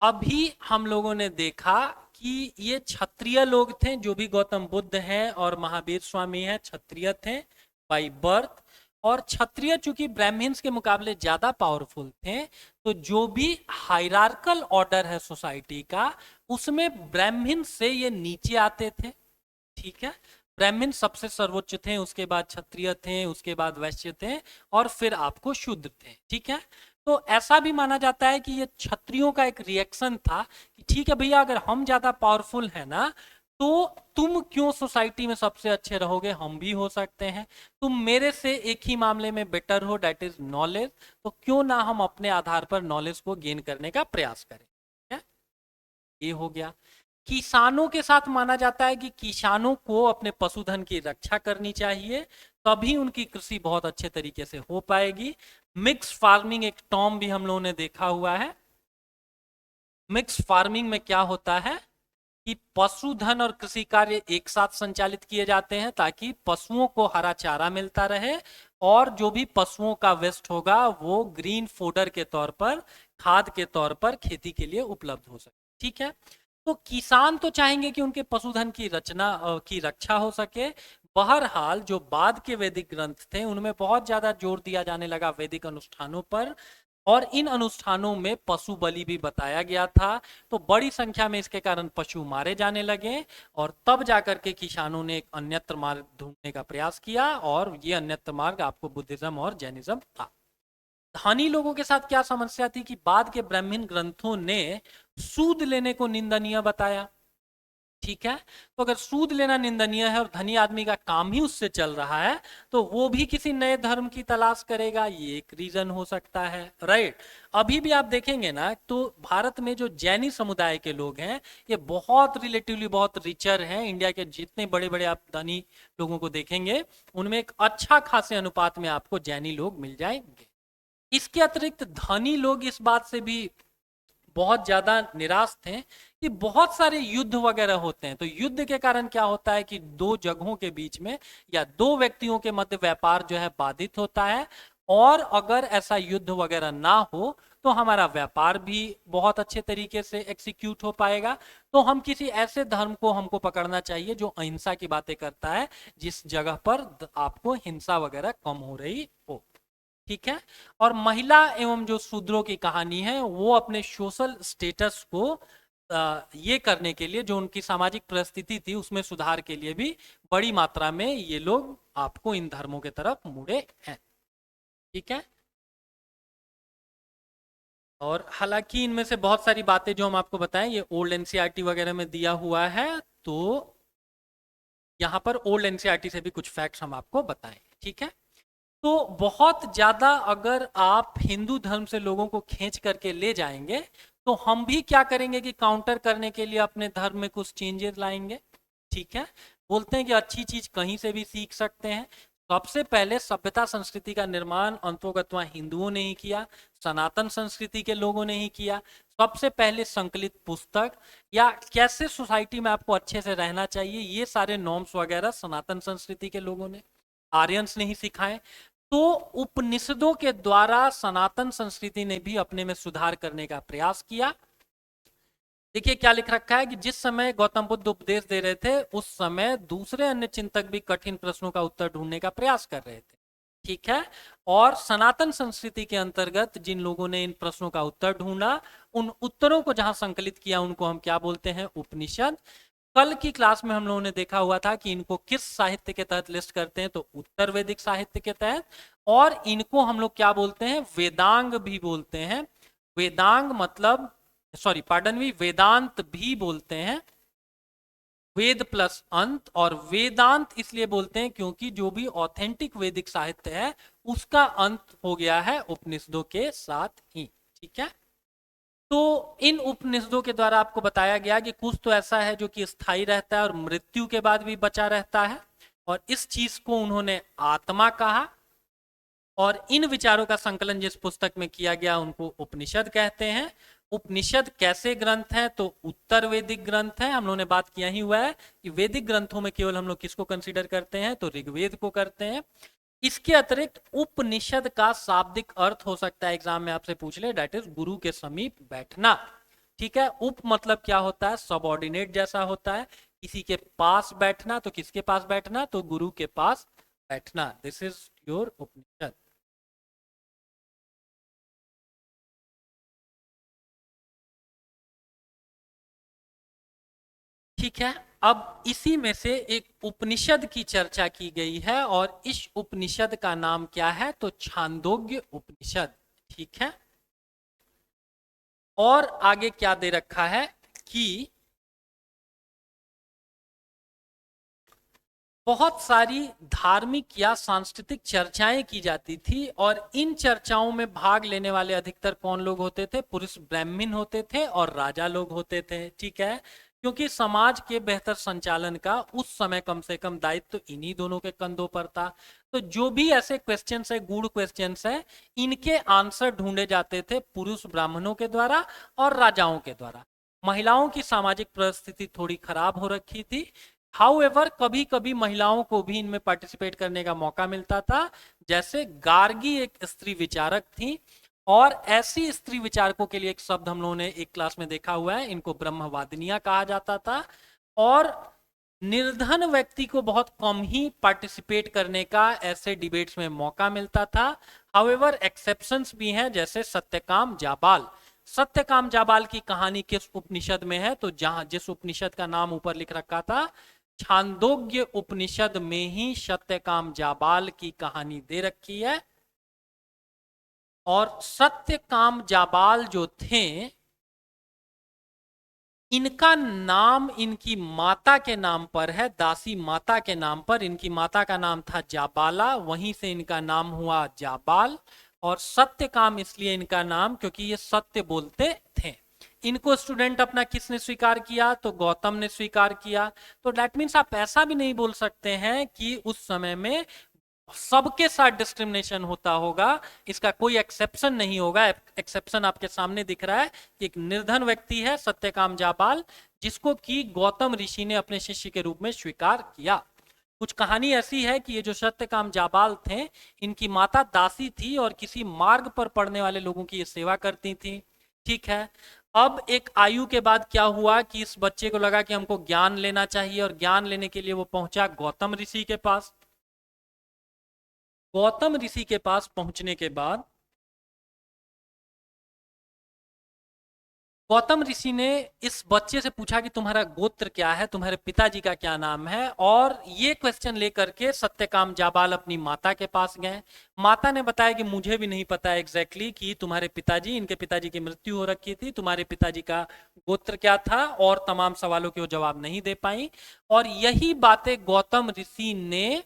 अभी हम लोगों ने देखा कि ये क्षत्रिय लोग थे, जो भी गौतम बुद्ध हैं और महावीर स्वामी हैं, क्षत्रिय थे बाय बर्थ। और क्षत्रिय चूंकि ब्राह्मण्स के मुकाबले ज्यादा पावरफुल थे, तो जो भी हायरार्कल ऑर्डर है सोसाइटी का, उसमें ब्राह्मण से ये नीचे आते थे। ठीक है, ब्राह्मण सबसे सर्वोच्च थे, उसके बाद क्षत्रिय थे, उसके बाद वैश्य थे, और फिर आपको शूद्र थे। ठीक है, तो ऐसा भी माना जाता है कि ये क्षत्रियों का एक रिएक्शन था कि ठीक है भैया, अगर हम ज्यादा पावरफुल है ना, तो तुम क्यों सोसाइटी में सबसे अच्छे रहोगे, हम भी हो सकते हैं। तुम मेरे से एक ही मामले में बेटर हो, दैट इज नॉलेज, तो क्यों ना हम अपने आधार पर नॉलेज को गेन करने का प्रयास करें। ठीक है, ये हो गया। किसानों के साथ माना जाता है कि किसानों को अपने पशुधन की रक्षा करनी चाहिए, तभी उनकी कृषि बहुत अच्छे तरीके से हो पाएगी। मिक्स फार्मिंग एक टर्म भी हम लोगों ने देखा हुआ है। मिक्स फार्मिंग में क्या होता है कि पशुधन और कृषि कार्य एक साथ संचालित किए जाते हैं, ताकि पशुओं को हरा चारा मिलता रहे, और जो भी पशुओं का वेस्ट होगा वो ग्रीन फोडर के तौर पर, खाद के तौर पर खेती के लिए उपलब्ध हो सके। ठीक है, तो किसान तो चाहेंगे कि उनके पशुधन की रचना की रक्षा हो सके। बहरहाल जो बाद के वैदिक ग्रंथ थे, उनमें बहुत ज्यादा जोर दिया जाने लगा वैदिक अनुष्ठानों पर, और इन अनुष्ठानों में पशु बलि भी बताया गया था। तो बड़ी संख्या में इसके कारण पशु मारे जाने लगे, और तब जाकर के किसानों ने एक अन्यत्र मार्ग ढूंढने का प्रयास किया, और ये अन्यत्र मार्ग आपको बुद्धिज्म और जैनिज्म था। धनी लोगों के साथ क्या समस्या थी कि बाद के ब्राह्मण ग्रंथों ने सूद लेने को निंदनीय बताया। ठीक है, तो अगर सूद लेना निंदनीय है और धनी आदमी का काम ही उससे चल रहा है, तो वो भी किसी नए धर्म की तलाश करेगा, ये एक रीजन हो सकता है। राइट, अभी भी आप देखेंगे ना, तो भारत में जो जैनी समुदाय के लोग हैं, ये बहुत रिलेटिवली बहुत रिचर हैं। इंडिया के जितने बड़े बड़े आप धनी लोगों को देखेंगे, उनमें एक अच्छा खासे अनुपात में आपको जैनी लोग मिल जाएंगे। इसके अतिरिक्त धनी लोग इस बात से भी बहुत ज्यादा निराश थे कि बहुत सारे युद्ध वगैरह होते हैं, तो युद्ध के कारण क्या होता है कि दो जगहों के बीच में या दो व्यक्तियों के मध्य व्यापार जो है बाधित होता है, और अगर ऐसा युद्ध वगैरह ना हो तो हमारा व्यापार भी बहुत अच्छे तरीके से एग्जीक्यूट हो पाएगा। तो हम किसी ऐसे धर्म को हमको पकड़ना चाहिए जो अहिंसा की बातें करता है, जिस जगह पर आपको हिंसा वगैरह कम हो रही हो। ठीक है, और महिला एवं जो शूद्रों की कहानी है, वो अपने सोशल स्टेटस को ये करने के लिए, जो उनकी सामाजिक परिस्थिति थी उसमें सुधार के लिए भी बड़ी मात्रा में ये लोग आपको इन धर्मों के तरफ मुड़े हैं। ठीक है, और हालांकि इनमें से बहुत सारी बातें जो हम आपको बताएं, ये ओल्ड एनसीईआरटी वगैरह में दिया हुआ है, तो यहाँ पर ओल्ड एनसीईआरटी से भी कुछ फैक्ट्स हम आपको बताएं। ठीक है, तो बहुत ज्यादा अगर आप हिंदू धर्म से लोगों को खींच करके ले जाएंगे, तो हम भी क्या करेंगे कि काउंटर करने के लिए अपने धर्म में कुछ चेंजेस लाएंगे। ठीक है, बोलते हैं कि अच्छी चीज कहीं से भी सीख सकते हैं। सबसे पहले सभ्यता संस्कृति का निर्माण अंतोगत्वा हिंदुओं ने ही किया, सनातन संस्कृति के लोगों ने ही किया। सबसे पहले संकलित पुस्तक या कैसे सोसाइटी में आपको अच्छे से रहना चाहिए, ये सारे नॉर्म्स वगैरह सनातन संस्कृति के लोगों ने, आर्यंस ने ही सिखाए। तो उपनिषदों के द्वारा सनातन संस्कृति ने भी अपने में सुधार करने का प्रयास किया। देखिए क्या लिख रखा है कि जिस समय गौतम बुद्ध उपदेश दे रहे थे, उस समय दूसरे अन्य चिंतक भी कठिन प्रश्नों का उत्तर ढूंढने का प्रयास कर रहे थे। ठीक है, और सनातन संस्कृति के अंतर्गत जिन लोगों ने इन प्रश्नों का उत्तर ढूंढा, उन उत्तरों को जहां संकलित किया, उनको हम क्या बोलते हैं, उपनिषद। कल की क्लास में हम लोगों ने देखा हुआ था कि इनको किस साहित्य के तहत लिस्ट करते हैं, तो उत्तर वैदिक साहित्य के तहत। और इनको हम लोग क्या बोलते हैं, वेदांग भी बोलते हैं। वेदांग मतलब, सॉरी पार्डन मी, वेदांत भी बोलते हैं। वेद प्लस अंत, और वेदांत इसलिए बोलते हैं क्योंकि जो भी ऑथेंटिक वैदिक साहित्य है, उसका अंत हो गया है उपनिषदों के साथ ही। ठीक है, तो इन उपनिषदों के द्वारा आपको बताया गया कि कुछ तो ऐसा है जो कि स्थायी रहता है और मृत्यु के बाद भी बचा रहता है, और इस चीज को उन्होंने आत्मा कहा। और इन विचारों का संकलन जिस पुस्तक में किया गया, उनको उपनिषद कहते हैं। उपनिषद कैसे ग्रंथ हैं, तो उत्तर वैदिक ग्रंथ हैं। हम लोगों ने बात किया ही हुआ है कि वैदिक ग्रंथों में केवल हम लोग किसको कंसीडर करते हैं, तो ऋग्वेद को करते हैं। इसके अतिरिक्त उपनिषद का शाब्दिक अर्थ हो सकता है, एग्जाम में आपसे पूछ ले, दैट इज गुरु के समीप बैठना। ठीक है, उप मतलब क्या होता है, सबऑर्डिनेट जैसा होता है, किसी के पास बैठना। तो किसके पास बैठना, तो गुरु के पास बैठना, दिस इज तैत्तिरीय उपनिषद। ठीक है, अब इसी में से एक उपनिषद की चर्चा की गई है और इस उपनिषद का नाम क्या है, तो छांदोग्य उपनिषद। ठीक है, और आगे क्या दे रखा है कि बहुत सारी धार्मिक या सांस्कृतिक चर्चाएं की जाती थी और इन चर्चाओं में भाग लेने वाले अधिकतर कौन लोग होते थे, पुरुष ब्राह्मण होते थे और राजा लोग होते थे। ठीक है, क्योंकि समाज के बेहतर संचालन का उस समय कम से कम दायित्व तो इन्हीं दोनों के कंधों पर था। तो जो भी ऐसे क्वेश्चंस है, गूढ़ क्वेश्चंस है, इनके आंसर ढूंढे जाते थे पुरुष ब्राह्मणों के द्वारा और राजाओं के द्वारा। महिलाओं की सामाजिक परिस्थिति थोड़ी खराब हो रखी थी। हाउएवर कभी कभी महिलाओं को भी इनमें पार्टिसिपेट करने का मौका मिलता था। जैसे गार्गी एक स्त्री विचारक थी और ऐसी स्त्री विचारकों के लिए एक शब्द हम लोगों ने एक क्लास में देखा हुआ है, इनको ब्रह्मवादिनियां कहा जाता था। और निर्धन व्यक्ति को बहुत कम ही पार्टिसिपेट करने का ऐसे डिबेट्स में मौका मिलता था। हाउएवर एक्सेप्शंस भी हैं, जैसे सत्यकाम जाबाल। सत्यकाम जाबाल की कहानी किस उपनिषद में है, तो जहां जिस उपनिषद का नाम ऊपर लिख रखा था छांदोग्य उपनिषद में ही सत्यकाम जाबाल की कहानी दे रखी है। और सत्यकाम जाबाल जो थे, इनका नाम इनकी माता के नाम पर है, दासी माता के नाम पर। इनकी माता का नाम था जाबाला, वहीं से इनका नाम हुआ जाबाल। और सत्यकाम इसलिए इनका नाम क्योंकि ये सत्य बोलते थे। इनको स्टूडेंट अपना किसने स्वीकार किया, तो गौतम ने स्वीकार किया। तो दैट मीन्स आप ऐसा भी नहीं बोल सकते हैं कि उस समय में सबके साथ डिस्क्रिमिनेशन होता होगा, इसका कोई एक्सेप्शन नहीं होगा। एक्सेप्शन आपके सामने दिख रहा है कि एक निर्धन व्यक्ति है सत्यकाम जाबाल, जिसको कि गौतम ऋषि ने अपने शिष्य के रूप में स्वीकार किया। कुछ कहानी ऐसी है कि ये जो सत्यकाम जाबाल थे, इनकी माता दासी थी और किसी मार्ग पर पड़ने वाले लोगों की ये सेवा करती थी। ठीक है, अब एक आयु के बाद क्या हुआ कि इस बच्चे को लगा कि हमको ज्ञान लेना चाहिए और ज्ञान लेने के लिए वो पहुंचा गौतम ऋषि के पास। गौतम ऋषि के पास पहुंचने के बाद गौतम ऋषि ने इस बच्चे से पूछा कि तुम्हारा गोत्र क्या है, तुम्हारे पिताजी का क्या नाम है। और ये क्वेश्चन लेकर के सत्यकाम जाबाल अपनी माता के पास गए। माता ने बताया कि मुझे भी नहीं पता एग्जैक्टली कि तुम्हारे पिताजी, इनके पिताजी की मृत्यु हो रखी थी, तुम्हारे पिताजी का गोत्र क्या था, और तमाम सवालों के वो जवाब नहीं दे पाई। और यही बातें गौतम ऋषि ने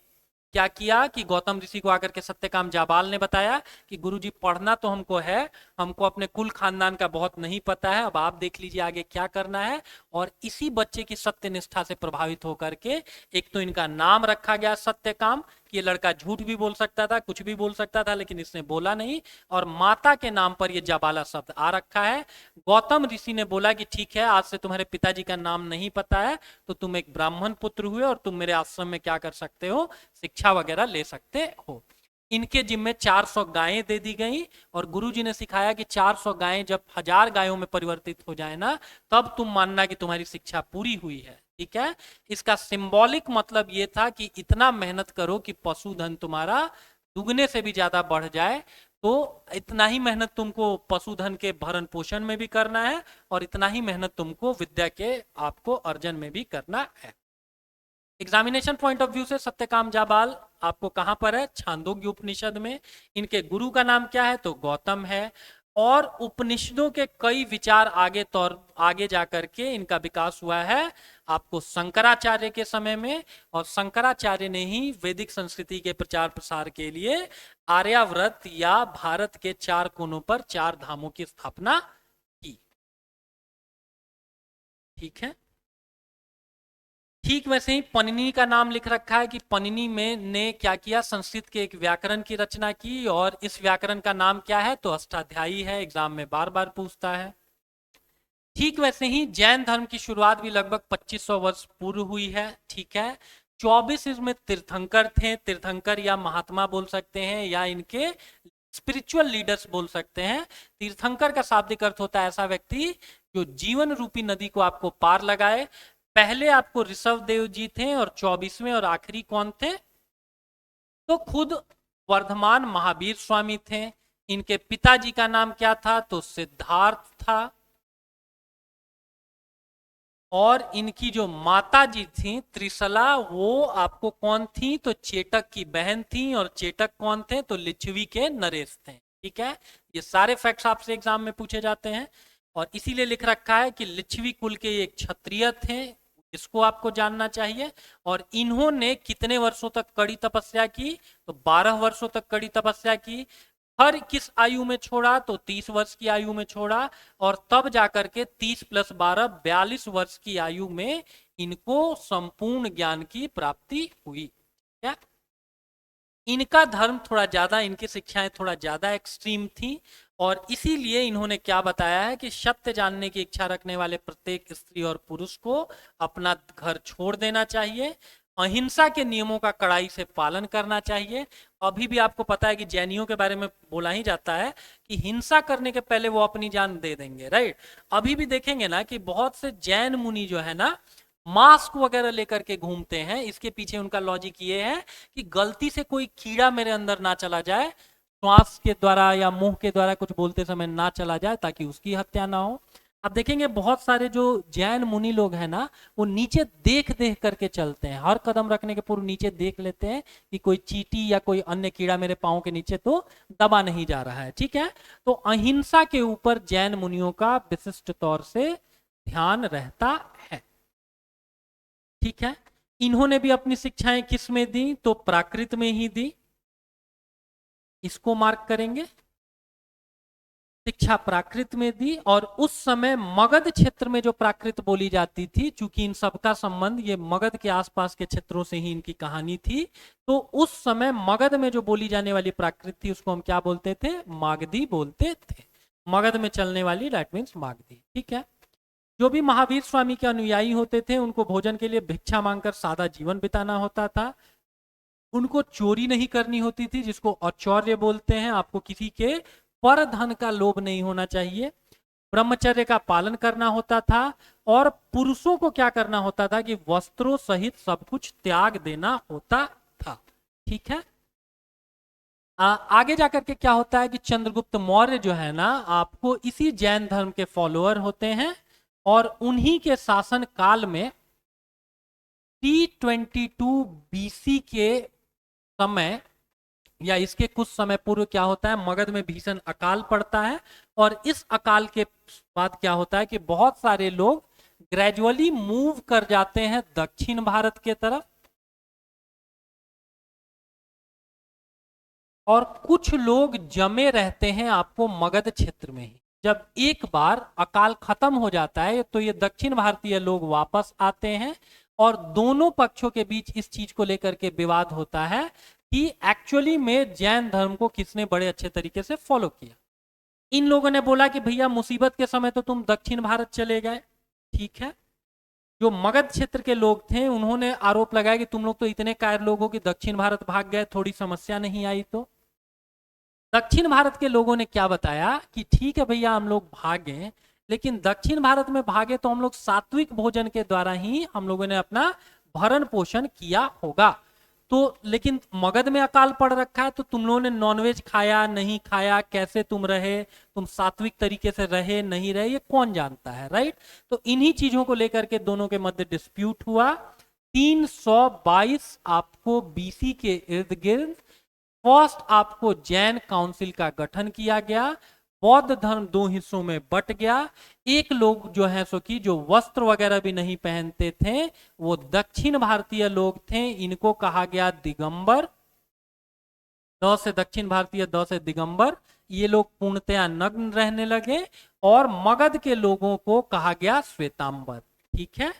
क्या किया कि गौतम ऋषि को आकर के सत्यकाम जाबाल ने बताया कि गुरुजी पढ़ना तो हमको है, हमको अपने कुल खानदान का बहुत नहीं पता है, अब आप देख लीजिए आगे क्या करना है। और इसी बच्चे की सत्य निष्ठा से प्रभावित होकर के एक तो इनका नाम रखा गया सत्यकाम, कि ये लड़का झूठ भी बोल सकता था, कुछ भी बोल सकता था, लेकिन इसने बोला नहीं। और माता के नाम पर ये जाबाला शब्द आ रखा है। गौतम ऋषि ने बोला कि ठीक है, आज से तुम्हारे पिताजी का नाम नहीं पता है, तो तुम एक ब्राह्मण पुत्र हुए और तुम मेरे आश्रम में क्या कर सकते हो, शिक्षा वगैरह ले सकते हो। इनके जिम्मे 400 गायें दे दी गई और गुरुजी ने सिखाया कि 400 गायें जब 1000 गायों में परिवर्तित हो जाए ना, तब तुम मानना कि तुम्हारी शिक्षा पूरी हुई है। ठीक है, इसका सिंबॉलिक मतलब ये था कि इतना मेहनत करो कि पशुधन तुम्हारा दुगने से भी ज्यादा बढ़ जाए। तो इतना ही मेहनत तुमको पशुधन के भरण पोषण में भी करना है और इतना ही मेहनत तुमको विद्या के आपको अर्जन में भी करना है। एग्जामिनेशन पॉइंट ऑफ व्यू से सत्यकाम जाबाल आपको कहां पर है, छांदोग्य उपनिषद में। इनके गुरु का नाम क्या है, तो गौतम है। और उपनिषदों के कई विचार आगे जाकर के इनका विकास हुआ है आपको शंकराचार्य के समय में। और शंकराचार्य ने ही वैदिक संस्कृति के प्रचार प्रसार के लिए आर्यावर्त या भारत के 4 कोनों पर 4 धामों की स्थापना की। ठीक है, ठीक वैसे ही पनिनी का नाम लिख रखा है कि पनिनी में ने क्या किया, संस्कृत के एक व्याकरण की रचना की। और इस व्याकरण का नाम क्या है, तो अष्टाध्यायी है, एग्जाम में बार बार पूछता है। ठीक वैसे ही जैन धर्म की शुरुआत भी लगभग 2500 वर्ष पूर्व हुई है। ठीक है, 24 इसमें तीर्थंकर थे, तीर्थंकर या महात्मा बोल सकते हैं या इनके स्पिरिचुअल लीडर्स बोल सकते हैं। तीर्थंकर का शाब्दिक अर्थ होता है ऐसा व्यक्ति जो जीवन रूपी नदी को आपको पार लगाए। पहले आपको ऋषभ देव जी थे और 24वें और आखिरी कौन थे, तो खुद वर्धमान महावीर स्वामी थे। इनके पिताजी का नाम क्या था? तो सिद्धार्थ था। और इनकी जो माता जी थी त्रिशला, वो आपको कौन थी? तो चेटक की बहन थी। और चेटक कौन थे? तो लिच्छवी के नरेश थे। ठीक है, ये सारे फैक्ट्स आपसे एग्जाम में पूछे जाते हैं। और इसीलिए लिख रखा है कि लिच्छवी कुल के एक क्षत्रिय थे, इसको आपको जानना चाहिए। और इन्होंने कितने वर्षों तक कड़ी तपस्या की? तो 12 वर्षों तक कड़ी तपस्या की। हर किस आयु में छोड़ा? तो 30 वर्ष की आयु में छोड़ा। और तब जाकर के 30 + 12 42 वर्ष की आयु में इनको संपूर्ण ज्ञान की प्राप्ति हुई। क्या इनका धर्म थोड़ा ज्यादा, इनकी शिक्षाएं थोड़ा ज्यादा एक्सट्रीम थी। और इसीलिए इन्होंने क्या बताया है कि सत्य जानने की इच्छा रखने वाले प्रत्येक स्त्री और पुरुष को अपना घर छोड़ देना चाहिए, अहिंसा के नियमों का कड़ाई से पालन करना चाहिए। अभी भी आपको पता है कि जैनियों के बारे में बोला ही जाता है कि हिंसा करने के पहले वो अपनी जान दे देंगे, राइट। अभी भी देखेंगे ना कि बहुत से जैन मुनि जो है ना मास्क वगैरह लेकर के घूमते हैं। इसके पीछे उनका लॉजिक ये है कि गलती से कोई कीड़ा मेरे अंदर ना चला जाए, श्वास के द्वारा या मुंह के द्वारा कुछ बोलते समय ना चला जाए, ताकि उसकी हत्या ना हो। अब देखेंगे बहुत सारे जो जैन मुनि लोग हैं ना, वो नीचे देख देख करके चलते हैं। हर कदम रखने के पूर्व नीचे देख लेते हैं कि कोई चींटी या कोई अन्य कीड़ा मेरे पाँव के नीचे तो दबा नहीं जा रहा है। ठीक है, तो अहिंसा के ऊपर जैन मुनियों का विशिष्ट तौर से ध्यान रहता है। ठीक है, इन्होंने भी अपनी शिक्षाएं किस में दी? तो प्राकृत में ही दी। इसको मार्क करेंगे, शिक्षा प्राकृत में दी। और उस समय मगध क्षेत्र में जो प्राकृत बोली जाती थी, चूंकि इन सबका संबंध ये मगध के आसपास के क्षेत्रों से ही इनकी कहानी थी, तो उस समय मगध में जो बोली जाने वाली प्राकृत थी उसको हम क्या बोलते थे? मागधी बोलते थे। मगध में चलने वाली, दैट मीन्स मागधी। ठीक है, जो भी महावीर स्वामी के अनुयायी होते थे उनको भोजन के लिए भिक्षा मांगकर सादा जीवन बिताना होता था। उनको चोरी नहीं करनी होती थी, जिसको औचौर्य बोलते हैं। आपको किसी के पर धन का लोभ नहीं होना चाहिए। ब्रह्मचर्य का पालन करना होता था। और पुरुषों को क्या करना होता था कि वस्त्रों सहित सब कुछ त्याग देना होता था। ठीक है, आगे जाकर के क्या होता है कि चंद्रगुप्त मौर्य जो है ना, आपको इसी जैन धर्म के फॉलोअर होते हैं। और उन्हीं के शासन काल में T22 BC के समय या इसके कुछ समय पूर्व क्या होता है, मगध में भीषण अकाल पड़ता है। और इस अकाल के बाद क्या होता है कि बहुत सारे लोग ग्रेजुअली मूव कर जाते हैं दक्षिण भारत के तरफ, और कुछ लोग जमे रहते हैं आपको मगध क्षेत्र में ही। जब एक बार अकाल खत्म हो जाता है तो ये दक्षिण भारतीय लोग वापस आते हैं। और दोनों पक्षों के बीच इस चीज को लेकर के विवाद होता है कि एक्चुअली में जैन धर्म को किसने बड़े अच्छे तरीके से फॉलो किया। इन लोगों ने बोला कि भैया मुसीबत के समय तो तुम दक्षिण भारत चले गए। ठीक है, जो मगध क्षेत्र के लोग थे उन्होंने आरोप लगाया कि तुम लोग तो इतने कायर लोग हो कि दक्षिण भारत भाग गए, थोड़ी समस्या नहीं आई। तो दक्षिण भारत के लोगों ने क्या बताया कि ठीक है भैया हम लोग भागे, लेकिन दक्षिण भारत में भागे तो हम लोग सात्विक भोजन के द्वारा ही हम लोगों ने अपना भरण पोषण किया होगा। तो लेकिन मगध में अकाल पड़ रखा है, तो तुम लोगों ने नॉनवेज खाया नहीं खाया, कैसे तुम रहे, तुम सात्विक तरीके से रहे नहीं रहे, ये कौन जानता है, राइट। तो इन्हीं चीजों को लेकर के दोनों के मध्य डिस्प्यूट हुआ। 322 आपको बीसी के इर्द गिर्द फर्स्ट आपको जैन काउंसिल का गठन किया गया। बौद्ध धर्म दो हिस्सों में बट गया। एक लोग जो है सो कि जो वस्त्र वगैरह भी नहीं पहनते थे वो दक्षिण भारतीय लोग थे, इनको कहा गया दिगंबर। द से दक्षिण भारतीय, द से दिगंबर। ये लोग पूर्णतया नग्न रहने लगे। और मगध के लोगों को कहा गया श्वेतांबर। ठीक है,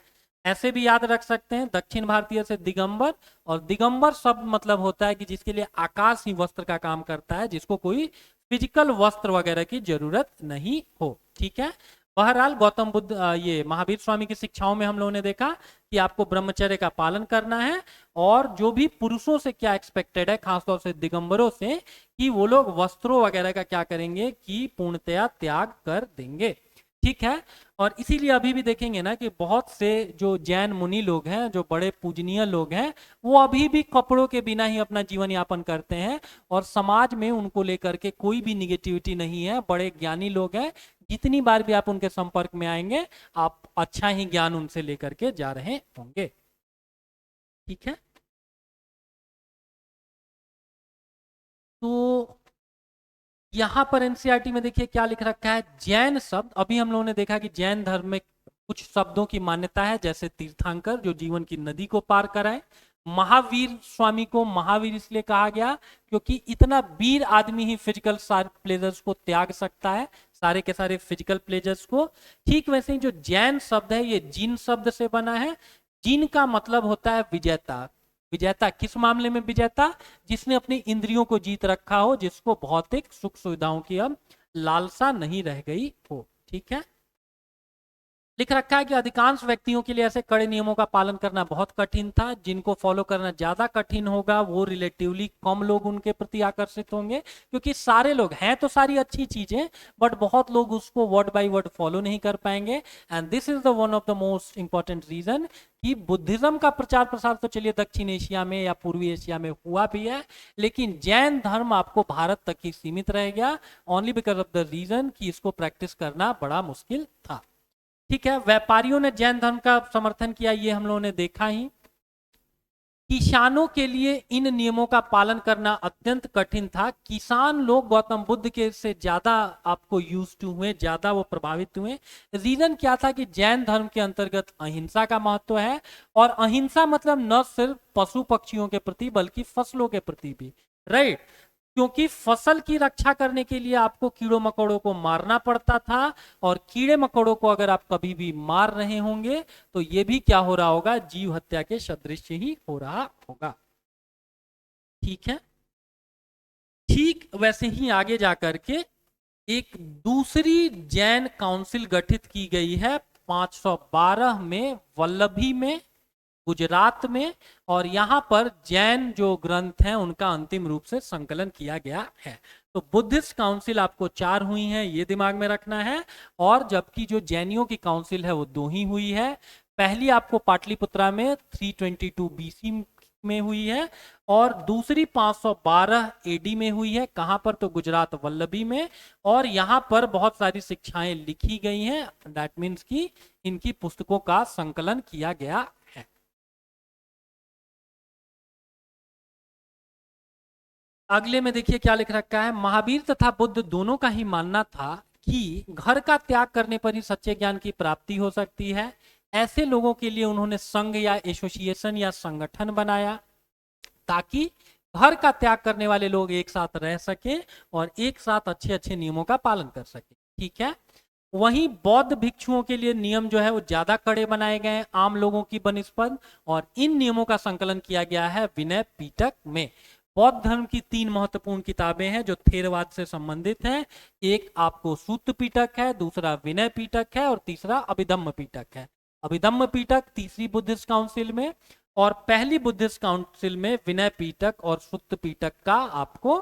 ऐसे भी याद रख सकते हैं, दक्षिण भारतीय से दिगंबर। और दिगंबर शब्द मतलब होता है कि जिसके लिए आकाश ही वस्त्र का काम करता है, जिसको कोई फिजिकल वस्त्र वगैरह की जरूरत नहीं हो। ठीक है, बहरहाल गौतम बुद्ध ये महावीर स्वामी की शिक्षाओं में हम लोगों ने देखा कि आपको ब्रह्मचर्य का पालन करना है। और जो भी पुरुषों से क्या एक्सपेक्टेड है, खासतौर से दिगंबरों से, कि वो लोग वस्त्रों वगैरह का क्या करेंगे कि पूर्णतया त्याग कर देंगे। ठीक है। और इसीलिए अभी भी देखेंगे ना कि बहुत से जो जैन मुनि लोग हैं, जो बड़े पूजनीय लोग हैं, वो अभी भी कपड़ों के बिना ही अपना जीवन यापन करते हैं और समाज में उनको लेकर के कोई भी निगेटिविटी नहीं है, बड़े ज्ञानी लोग हैं। जितनी बार भी आप उनके संपर्क में आएंगे, आप अच्छा ही ज्ञान उनसे लेकर के जा रहे होंगे। ठीक है। तो यहां पर एनसीईआरटी में देखिए क्या लिख रखा है, जैन शब्द, अभी हम लोगों ने देखा कि जैन धर्म में कुछ शब्दों की मान्यता है, जैसे तीर्थंकर जो जीवन की नदी को पार कराए। महावीर स्वामी को महावीर इसलिए कहा गया क्योंकि इतना वीर आदमी ही फिजिकल सारे प्लेजर्स को त्याग सकता है, सारे के सारे फिजिकल प्लेजर्स को। ठीक वैसे ही जो जैन शब्द है, ये जिन शब्द से बना है। जिन का मतलब होता है विजेता। विजेता किस मामले में विजेता? जिसने अपनी इंद्रियों को जीत रखा हो, जिसको भौतिक सुख सुविधाओं की अब लालसा नहीं रह गई हो। ठीक है। लिख रखा है कि अधिकांश व्यक्तियों के लिए ऐसे कड़े नियमों का पालन करना बहुत कठिन था। जिनको फॉलो करना ज्यादा कठिन होगा, वो रिलेटिवली कम लोग उनके प्रति आकर्षित होंगे, क्योंकि सारे लोग हैं तो सारी अच्छी चीजें, बट बहुत लोग उसको वर्ड बाय वर्ड फॉलो नहीं कर पाएंगे। And this is the one of the most important reason कि बुद्धिज्म का प्रचार प्रसार तो चलिए दक्षिण एशिया में या पूर्वी एशिया में हुआ भी है, लेकिन जैन धर्म आपको भारत तक ही सीमित रह गया, only because of the reason कि इसको प्रैक्टिस करना बड़ा मुश्किल था। ठीक है। व्यापारियों ने जैन धर्म का समर्थन किया, ये हम लोगों ने देखा ही। किसानों के लिए इन नियमों का पालन करना अत्यंत कठिन था। किसान लोग गौतम बुद्ध के से ज्यादा आपको यूज टू हुए, ज्यादा वो प्रभावित हुए। रीजन क्या था कि जैन धर्म के अंतर्गत अहिंसा का महत्व है, और अहिंसा मतलब न सिर्फ पशु पक्षियों के प्रति बल्कि फसलों के प्रति भी, राइट। क्योंकि फसल की रक्षा करने के लिए आपको कीड़ों मकोड़ों को मारना पड़ता था, और कीड़े मकोड़ों को अगर आप कभी भी मार रहे होंगे तो ये भी क्या हो रहा होगा, जीव हत्या के सदृश ही हो रहा होगा। ठीक है। ठीक वैसे ही आगे जाकर के एक दूसरी जैन काउंसिल गठित की गई है 512 में, वल्लभी में, गुजरात में। और यहाँ पर जैन जो ग्रंथ हैं उनका अंतिम रूप से संकलन किया गया है। तो बुद्धिस्ट काउंसिल आपको 4 हुई हैं, ये दिमाग में रखना है। और जबकि जो जैनियों की काउंसिल है वो 2 ही हुई है। पहली आपको पाटलिपुत्रा में 322 बीसी में हुई है, और दूसरी 512 एडी में हुई है। कहां पर? तो गुजरात वल्लभी में। और यहां पर बहुत सारी शिक्षाएं लिखी गई हैं, दैट मीन्स कि इनकी पुस्तकों का संकलन किया गया है। अगले में देखिए क्या लिख रखा है, महावीर तथा बुद्ध दोनों का ही मानना था कि घर का त्याग करने पर ही सच्चे ज्ञान की प्राप्ति हो सकती है। ऐसे लोगों के लिए उन्होंने संघ या एसोसिएशन या संगठन बनाया, ताकि घर का त्याग करने वाले लोग एक साथ रह सके और एक साथ अच्छे अच्छे नियमों का पालन कर सके। ठीक है। वहीं बौद्ध भिक्षुओं के लिए नियम जो है वो ज्यादा कड़े बनाए गए हैं आम लोगों की बनिस्पत, और इन नियमों का संकलन किया गया है विनय पीटक में। बौद्ध धर्म की 3 महत्वपूर्ण किताबें हैं जो थेरवाद से संबंधित हैं। एक आपको सूत्र पीटक है, दूसरा विनय पीटक है, और तीसरा अभिधम्म पीटक है। अभिधम्म पीटक तीसरी बुद्धिस्ट काउंसिल में, और पहली बुद्धिस्ट काउंसिल में विनय पीटक और सुत्त पीटक का आपको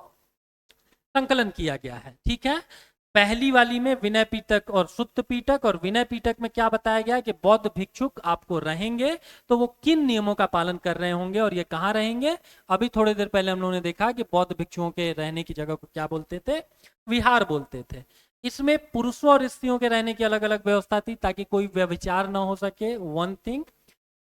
संकलन किया गया है। ठीक है। पहली वाली में विनय पीटक और सुत्त पीटक, और विनय पीटक में क्या बताया गया कि बौद्ध भिक्षुक आपको रहेंगे तो वो किन नियमों का पालन कर रहे होंगे और ये कहाँ रहेंगे। अभी थोड़ी देर पहले हम लोगों ने देखा कि बौद्ध भिक्षुओं के रहने की जगह को क्या बोलते थे, विहार बोलते थे। इसमें पुरुषों और स्त्रियों के रहने की अलग अलग व्यवस्था थी ताकि कोई व्यभिचार न हो सके, वन थिंग।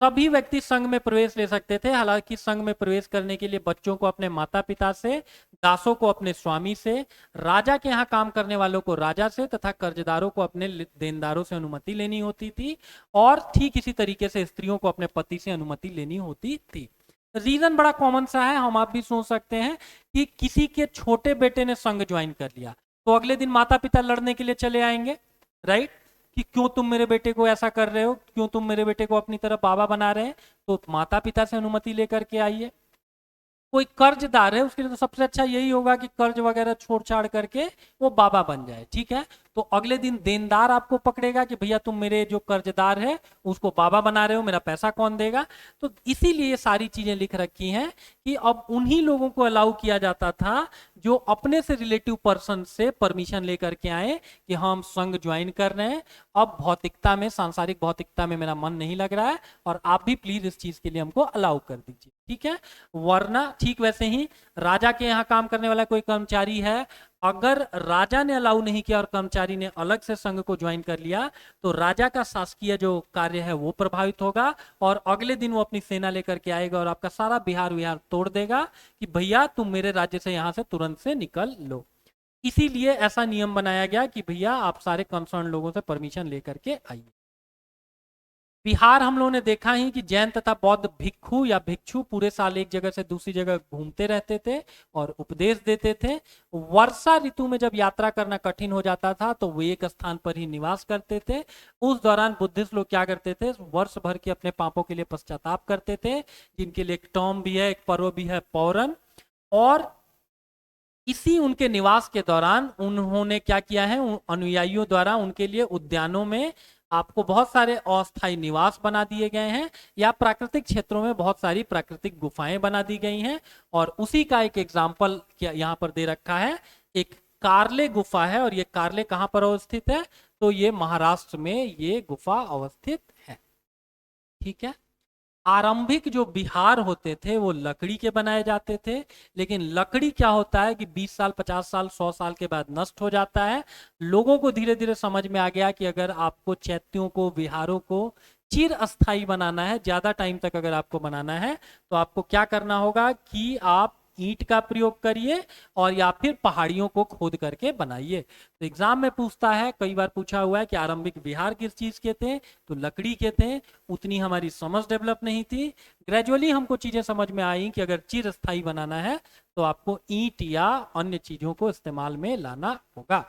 सभी व्यक्ति संघ में प्रवेश ले सकते थे, हालांकि संघ में प्रवेश करने के लिए बच्चों को अपने माता पिता से, दासों को अपने स्वामी से, राजा के यहाँ काम करने वालों को राजा से, तथा कर्जदारों को अपने देनदारों से अनुमति लेनी होती थी। और ठीक इसी तरीके से स्त्रियों को अपने पति से अनुमति लेनी होती थी। रीजन बड़ा कॉमन सा है, हम आप भी सोच सकते हैं कि किसी के छोटे बेटे ने संघ ज्वाइन कर लिया तो अगले दिन माता पिता लड़ने के लिए चले आएंगे, राइट, कि क्यों तुम मेरे बेटे को ऐसा कर रहे हो, क्यों तुम मेरे बेटे को अपनी तरफ बाबा बना रहे हैं। तो माता पिता से अनुमति लेकर के आइए। कोई कर्जदार है उसके लिए तो सबसे अच्छा यही होगा कि कर्ज वगैरह छोड़ छाड़ करके वो बाबा बन जाए, ठीक है। तो अगले दिन देनदार आपको पकड़ेगा कि भैया तुम मेरे जो कर्जदार है उसको बाबा बना रहे हो, मेरा पैसा कौन देगा। तो इसीलिए सारी चीजें लिख रखी हैं कि अब उन्हीं लोगों को अलाउ किया जाता था जो अपने से रिलेटिव पर्सन से परमिशन लेकर के आए कि हम संघ ज्वाइन कर रहे हैं, अब भौतिकता में, सांसारिक भौतिकता में मेरा मन नहीं लग रहा है और आप भी प्लीज इस चीज के लिए हमको अलाउ कर दीजिए, ठीक है। वरना ठीक वैसे ही राजा के यहाँ काम करने वाला कोई कर्मचारी है, अगर राजा ने अलाउ नहीं किया और कर्मचारी ने अलग से संघ को ज्वाइन कर लिया तो राजा का शासकीय जो कार्य है वो प्रभावित होगा और अगले दिन वो अपनी सेना लेकर के आएगा और आपका सारा बिहार विहार तोड़ देगा कि भैया तुम मेरे राज्य से यहां से तुरंत से निकल लो। इसीलिए ऐसा नियम बनाया गया कि भैया आप सारे कंसर्न लोगों से परमिशन लेकर के आइए। बिहार हम लोगों ने देखा ही कि जैन तथा बौद्ध भिक्षु या भिक्षु पूरे साल एक जगह से दूसरी जगह घूमते रहते थे और उपदेश देते थे। वर्षा ऋतु में जब यात्रा करना कठिन हो जाता था तो वो एक स्थान पर ही निवास करते थे। उस दौरान बुद्धिस्ट लोग क्या करते थे, वर्ष भर के अपने पापों के लिए पश्चाताप करते थे, जिनके लिए एक टर्म भी है, एक पर्व भी है, पौरन। और इसी उनके निवास के दौरान उन्होंने क्या किया है, अनुयायियों द्वारा उनके लिए उद्यानों में आपको बहुत सारे अस्थायी निवास बना दिए गए हैं या प्राकृतिक क्षेत्रों में बहुत सारी प्राकृतिक गुफाएं बना दी गई हैं। और उसी का एक एग्जाम्पल यहाँ पर दे रखा है, एक कार्ले गुफा है और ये कार्ले कहाँ पर अवस्थित है, तो ये महाराष्ट्र में ये गुफा अवस्थित है, ठीक है। आरंभिक जो बिहार होते थे वो लकड़ी के बनाए जाते थे, लेकिन लकड़ी क्या होता है कि 20 साल 50 साल 100 साल के बाद नष्ट हो जाता है। लोगों को धीरे धीरे समझ में आ गया कि अगर आपको चैत्यों को, विहारों को चिर अस्थाई बनाना है, ज्यादा टाइम तक अगर आपको बनाना है तो आपको क्या करना होगा कि आप ईंट का प्रयोग करिए और या फिर पहाड़ियों को खोद करके बनाइए। तो एग्जाम में पूछता है, कई बार पूछा हुआ है कि आरंभिक विहार किस चीज के थे, तो लकड़ी के थे। उतनी हमारी समझ डेवलप नहीं थी, ग्रेजुअली हमको चीजें समझ में आई कि अगर चिरस्थायी बनाना है तो आपको ईंट या अन्य चीजों को इस्तेमाल में लाना होगा।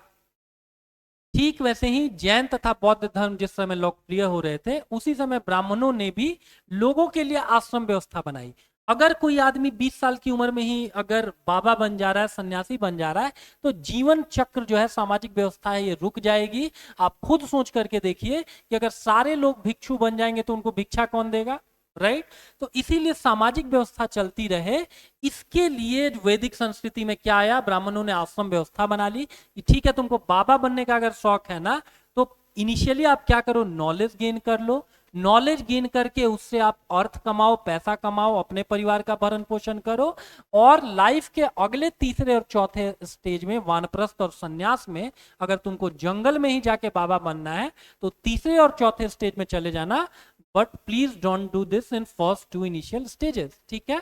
ठीक वैसे ही जैन तथा बौद्ध धर्म जिस समय लोकप्रिय हो रहे थे उसी समय ब्राह्मणों ने भी लोगों के लिए आश्रम व्यवस्था बनाई। अगर कोई आदमी 20 साल की उम्र में ही अगर बाबा बन जा रहा है, सन्यासी बन जा रहा है, तो जीवन चक्र जो है, सामाजिक व्यवस्था है, ये रुक जाएगी। आप खुद सोच करके देखिए कि अगर सारे लोग भिक्षु बन जाएंगे तो उनको भिक्षा कौन देगा, राइट। तो इसीलिए सामाजिक व्यवस्था चलती रहे, इसके लिए वैदिक संस्कृति में क्या आया, ब्राह्मणों ने आश्रम व्यवस्था बना ली कि ठीक है, तुमको बाबा बनने का अगर शौक है ना तो इनिशियली आप क्या करो, नॉलेज गेन कर लो। नॉलेज गेन करके उससे आप अर्थ कमाओ, पैसा कमाओ, अपने परिवार का भरण पोषण करो और लाइफ के अगले तीसरे और चौथे स्टेज में, वानप्रस्थ और सन्यास में, अगर तुमको जंगल में ही जाके बाबा बनना है तो तीसरे और चौथे स्टेज में चले जाना, but please don't do this in first 2 initial stages, ठीक है।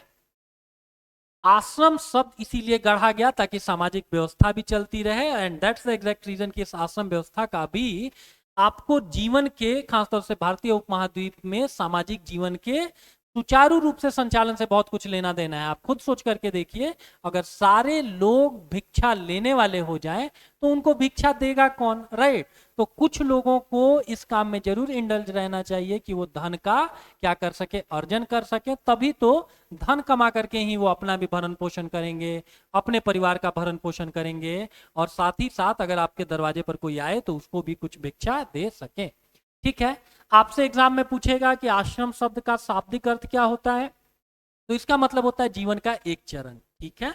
आश्रम शब्द इसीलिए गढ़ा गया ताकि सामाजिक व्यवस्था भी चलती रहे, and that's the exact reason कि इस आश्रम व्यवस्था का भी आपको जीवन के, खासतौर से भारतीय उपमहाद्वीप में सामाजिक जीवन के सुचारू रूप से संचालन से बहुत कुछ लेना देना है। आप खुद सोच करके देखिए, अगर सारे लोग भिक्षा लेने वाले हो जाएं तो उनको भिक्षा देगा कौन, राइट। तो कुछ लोगों को इस काम में जरूर इंडल्ज रहना चाहिए कि वो धन का क्या कर सके, अर्जन कर सके, तभी तो धन कमा करके ही वो अपना भी भरण पोषण करेंगे, अपने परिवार का भरण पोषण करेंगे और साथ ही साथ अगर आपके दरवाजे पर कोई आए तो उसको भी कुछ भिक्षा दे सके, ठीक है। आपसे एग्जाम में पूछेगा कि आश्रम शब्द का शाब्दिक अर्थ क्या होता है, तो इसका मतलब होता है जीवन का एक चरण, ठीक है।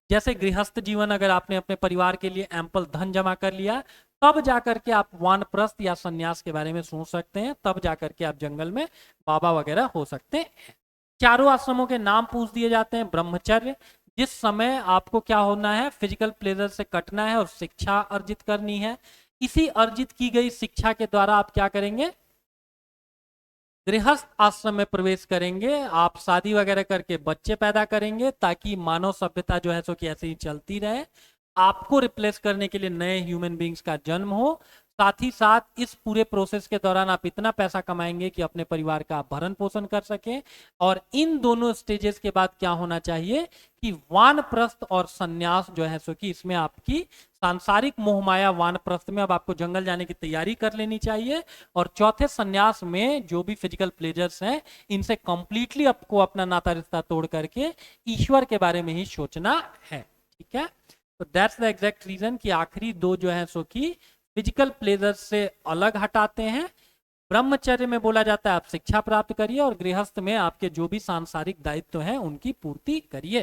जैसे गृहस्थ जीवन, अगर आपने अपने परिवार के लिए एम्पल धन जमा कर लिया तब जाकर के आप वानप्रस्थ या सन्यास के बारे में सोच सकते हैं, तब जाकर के आप जंगल में बाबा वगैरह हो सकते हैं। चारों आश्रमों के नाम पूछ दिए जाते हैं। ब्रह्मचर्य, जिस समय आपको क्या होना है, फिजिकल प्लेजर से कटना है और शिक्षा अर्जित करनी है। इसी अर्जित की गई शिक्षा के द्वारा आप क्या करेंगे, गृहस्थ आश्रम में प्रवेश करेंगे, आप शादी वगैरह करके बच्चे पैदा करेंगे ताकि मानव सभ्यता जो है सो कि ऐसे ही चलती रहे, आपको रिप्लेस करने के लिए नए ह्यूमन बींग्स का जन्म हो। साथ ही साथ इस पूरे प्रोसेस के दौरान आप इतना पैसा कमाएंगे कि अपने परिवार का आप भरण पोषण कर सकें। और इन दोनों स्टेजेस के बाद क्या होना चाहिए कि वानप्रस्थ और सन्यास जो है सो कि इसमें आपकी सांसारिक मोहमाया वानप्रस्थ में अब आपको जंगल जाने की तैयारी कर लेनी चाहिए। और चौथे सन्यास में जो भी फिजिकल प्लेजर्स हैं इनसे कंप्लीटली आपको अपना नाता रिश्ता तोड़ करके ईश्वर के बारे में ही सोचना है। ठीक है, तो दैट्स द एग्जैक्ट रीजन कि आखिरी दो जो है सो कि फिजिकल प्लेजर से अलग हटाते हैं। ब्रह्मचर्य में बोला जाता है आप शिक्षा प्राप्त करिए और गृहस्थ में आपके जो भी सांसारिक दायित्व हैं उनकी पूर्ति करिए।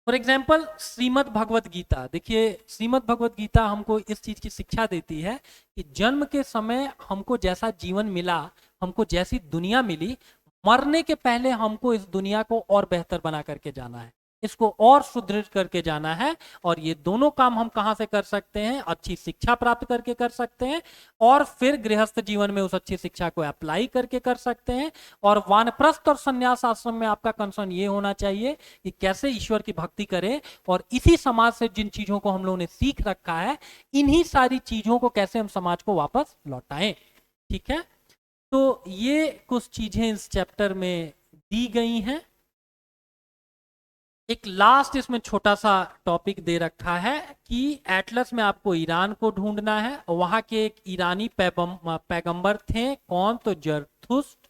फॉर एग्जाम्पल श्रीमद् भगवत गीता देखिए, श्रीमद् भगवत गीता हमको इस चीज की शिक्षा देती है कि जन्म के समय हमको जैसा जीवन मिला, हमको जैसी दुनिया मिली, मरने के पहले हमको इस दुनिया को और बेहतर बना करके जाना है, इसको और सुदृढ़ करके जाना है। और ये दोनों काम हम कहां से कर सकते हैं? अच्छी शिक्षा प्राप्त करके कर सकते हैं और फिर गृहस्थ जीवन में उस अच्छी शिक्षा को अप्लाई करके कर सकते हैं। और वानप्रस्थ और संन्यास आश्रम में आपका कंसर्न ये होना चाहिए कि कैसे ईश्वर की भक्ति करें और इसी समाज से जिन चीजों को हम लोगों ने सीख रखा है इन्हीं सारी चीजों को कैसे हम समाज को वापस लौटाएं। ठीक है, तो ये कुछ चीजें इस चैप्टर में दी गई हैं। एक लास्ट इसमें छोटा सा टॉपिक दे रखा है कि एटलस में आपको ईरान को ढूंढना है। वहां के एक ईरानी पैगंबर थे, कौन? तो जरथुस्ट।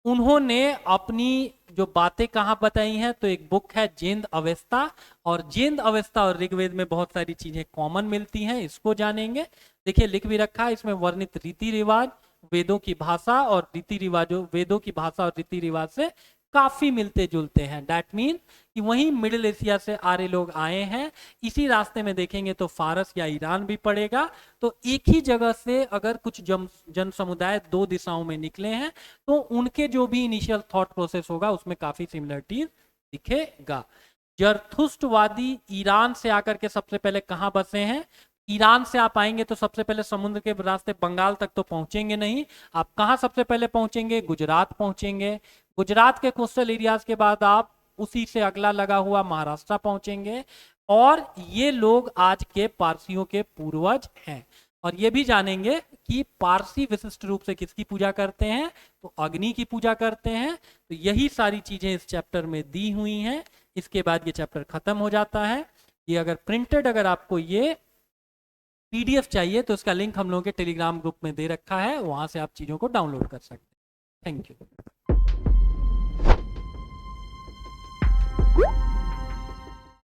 उन्होंने अपनी जो बातें कहाँ बताई हैं, तो एक बुक है जिंद अवेस्ता, और जिंद अवेस्ता और ऋग्वेद में बहुत सारी चीजें कॉमन मिलती हैं, इसको जानेंगे। देखिए लिख भी रखा है इसमें वर्णित रीति रिवाज वेदों की भाषा और रीति रिवाजों, वेदों की भाषा और रीति रिवाज से काफी मिलते जुलते हैं। दैट मीन कि वहीं मिडिल एशिया से आर्य लोग आए हैं। इसी रास्ते में देखेंगे तो फारस या ईरान भी पड़ेगा। तो एक ही जगह से अगर कुछ जन समुदाय दो दिशाओं में निकले हैं तो उनके जो भी इनिशियल थॉट प्रोसेस होगा उसमें काफी सिमिलरिटीज दिखेगा। जरथुस्टवादी ईरान से आकर के सबसे पहले कहाँ बसे हैं? ईरान से आप आएंगे तो सबसे पहले समुद्र के रास्ते बंगाल तक तो पहुंचेंगे नहीं। आप कहाँ सबसे पहले पहुंचेंगे? गुजरात पहुंचेंगे। गुजरात के कोस्टल एरियाज के बाद आप उसी से अगला लगा हुआ महाराष्ट्र पहुंचेंगे। और ये लोग आज के पारसियों के पूर्वज हैं। और ये भी जानेंगे कि पारसी विशिष्ट रूप से किसकी पूजा करते हैं? तो अग्नि की पूजा करते हैं। तो यही सारी चीजें इस चैप्टर में दी हुई हैं। इसके बाद ये चैप्टर खत्म हो जाता है। ये अगर प्रिंटेड अगर आपको ये पीडीएफ चाहिए तो इसका लिंक हम लोगों के टेलीग्राम ग्रुप में दे रखा है, वहां से आप चीजों को डाउनलोड कर सकते हैं। Thank you.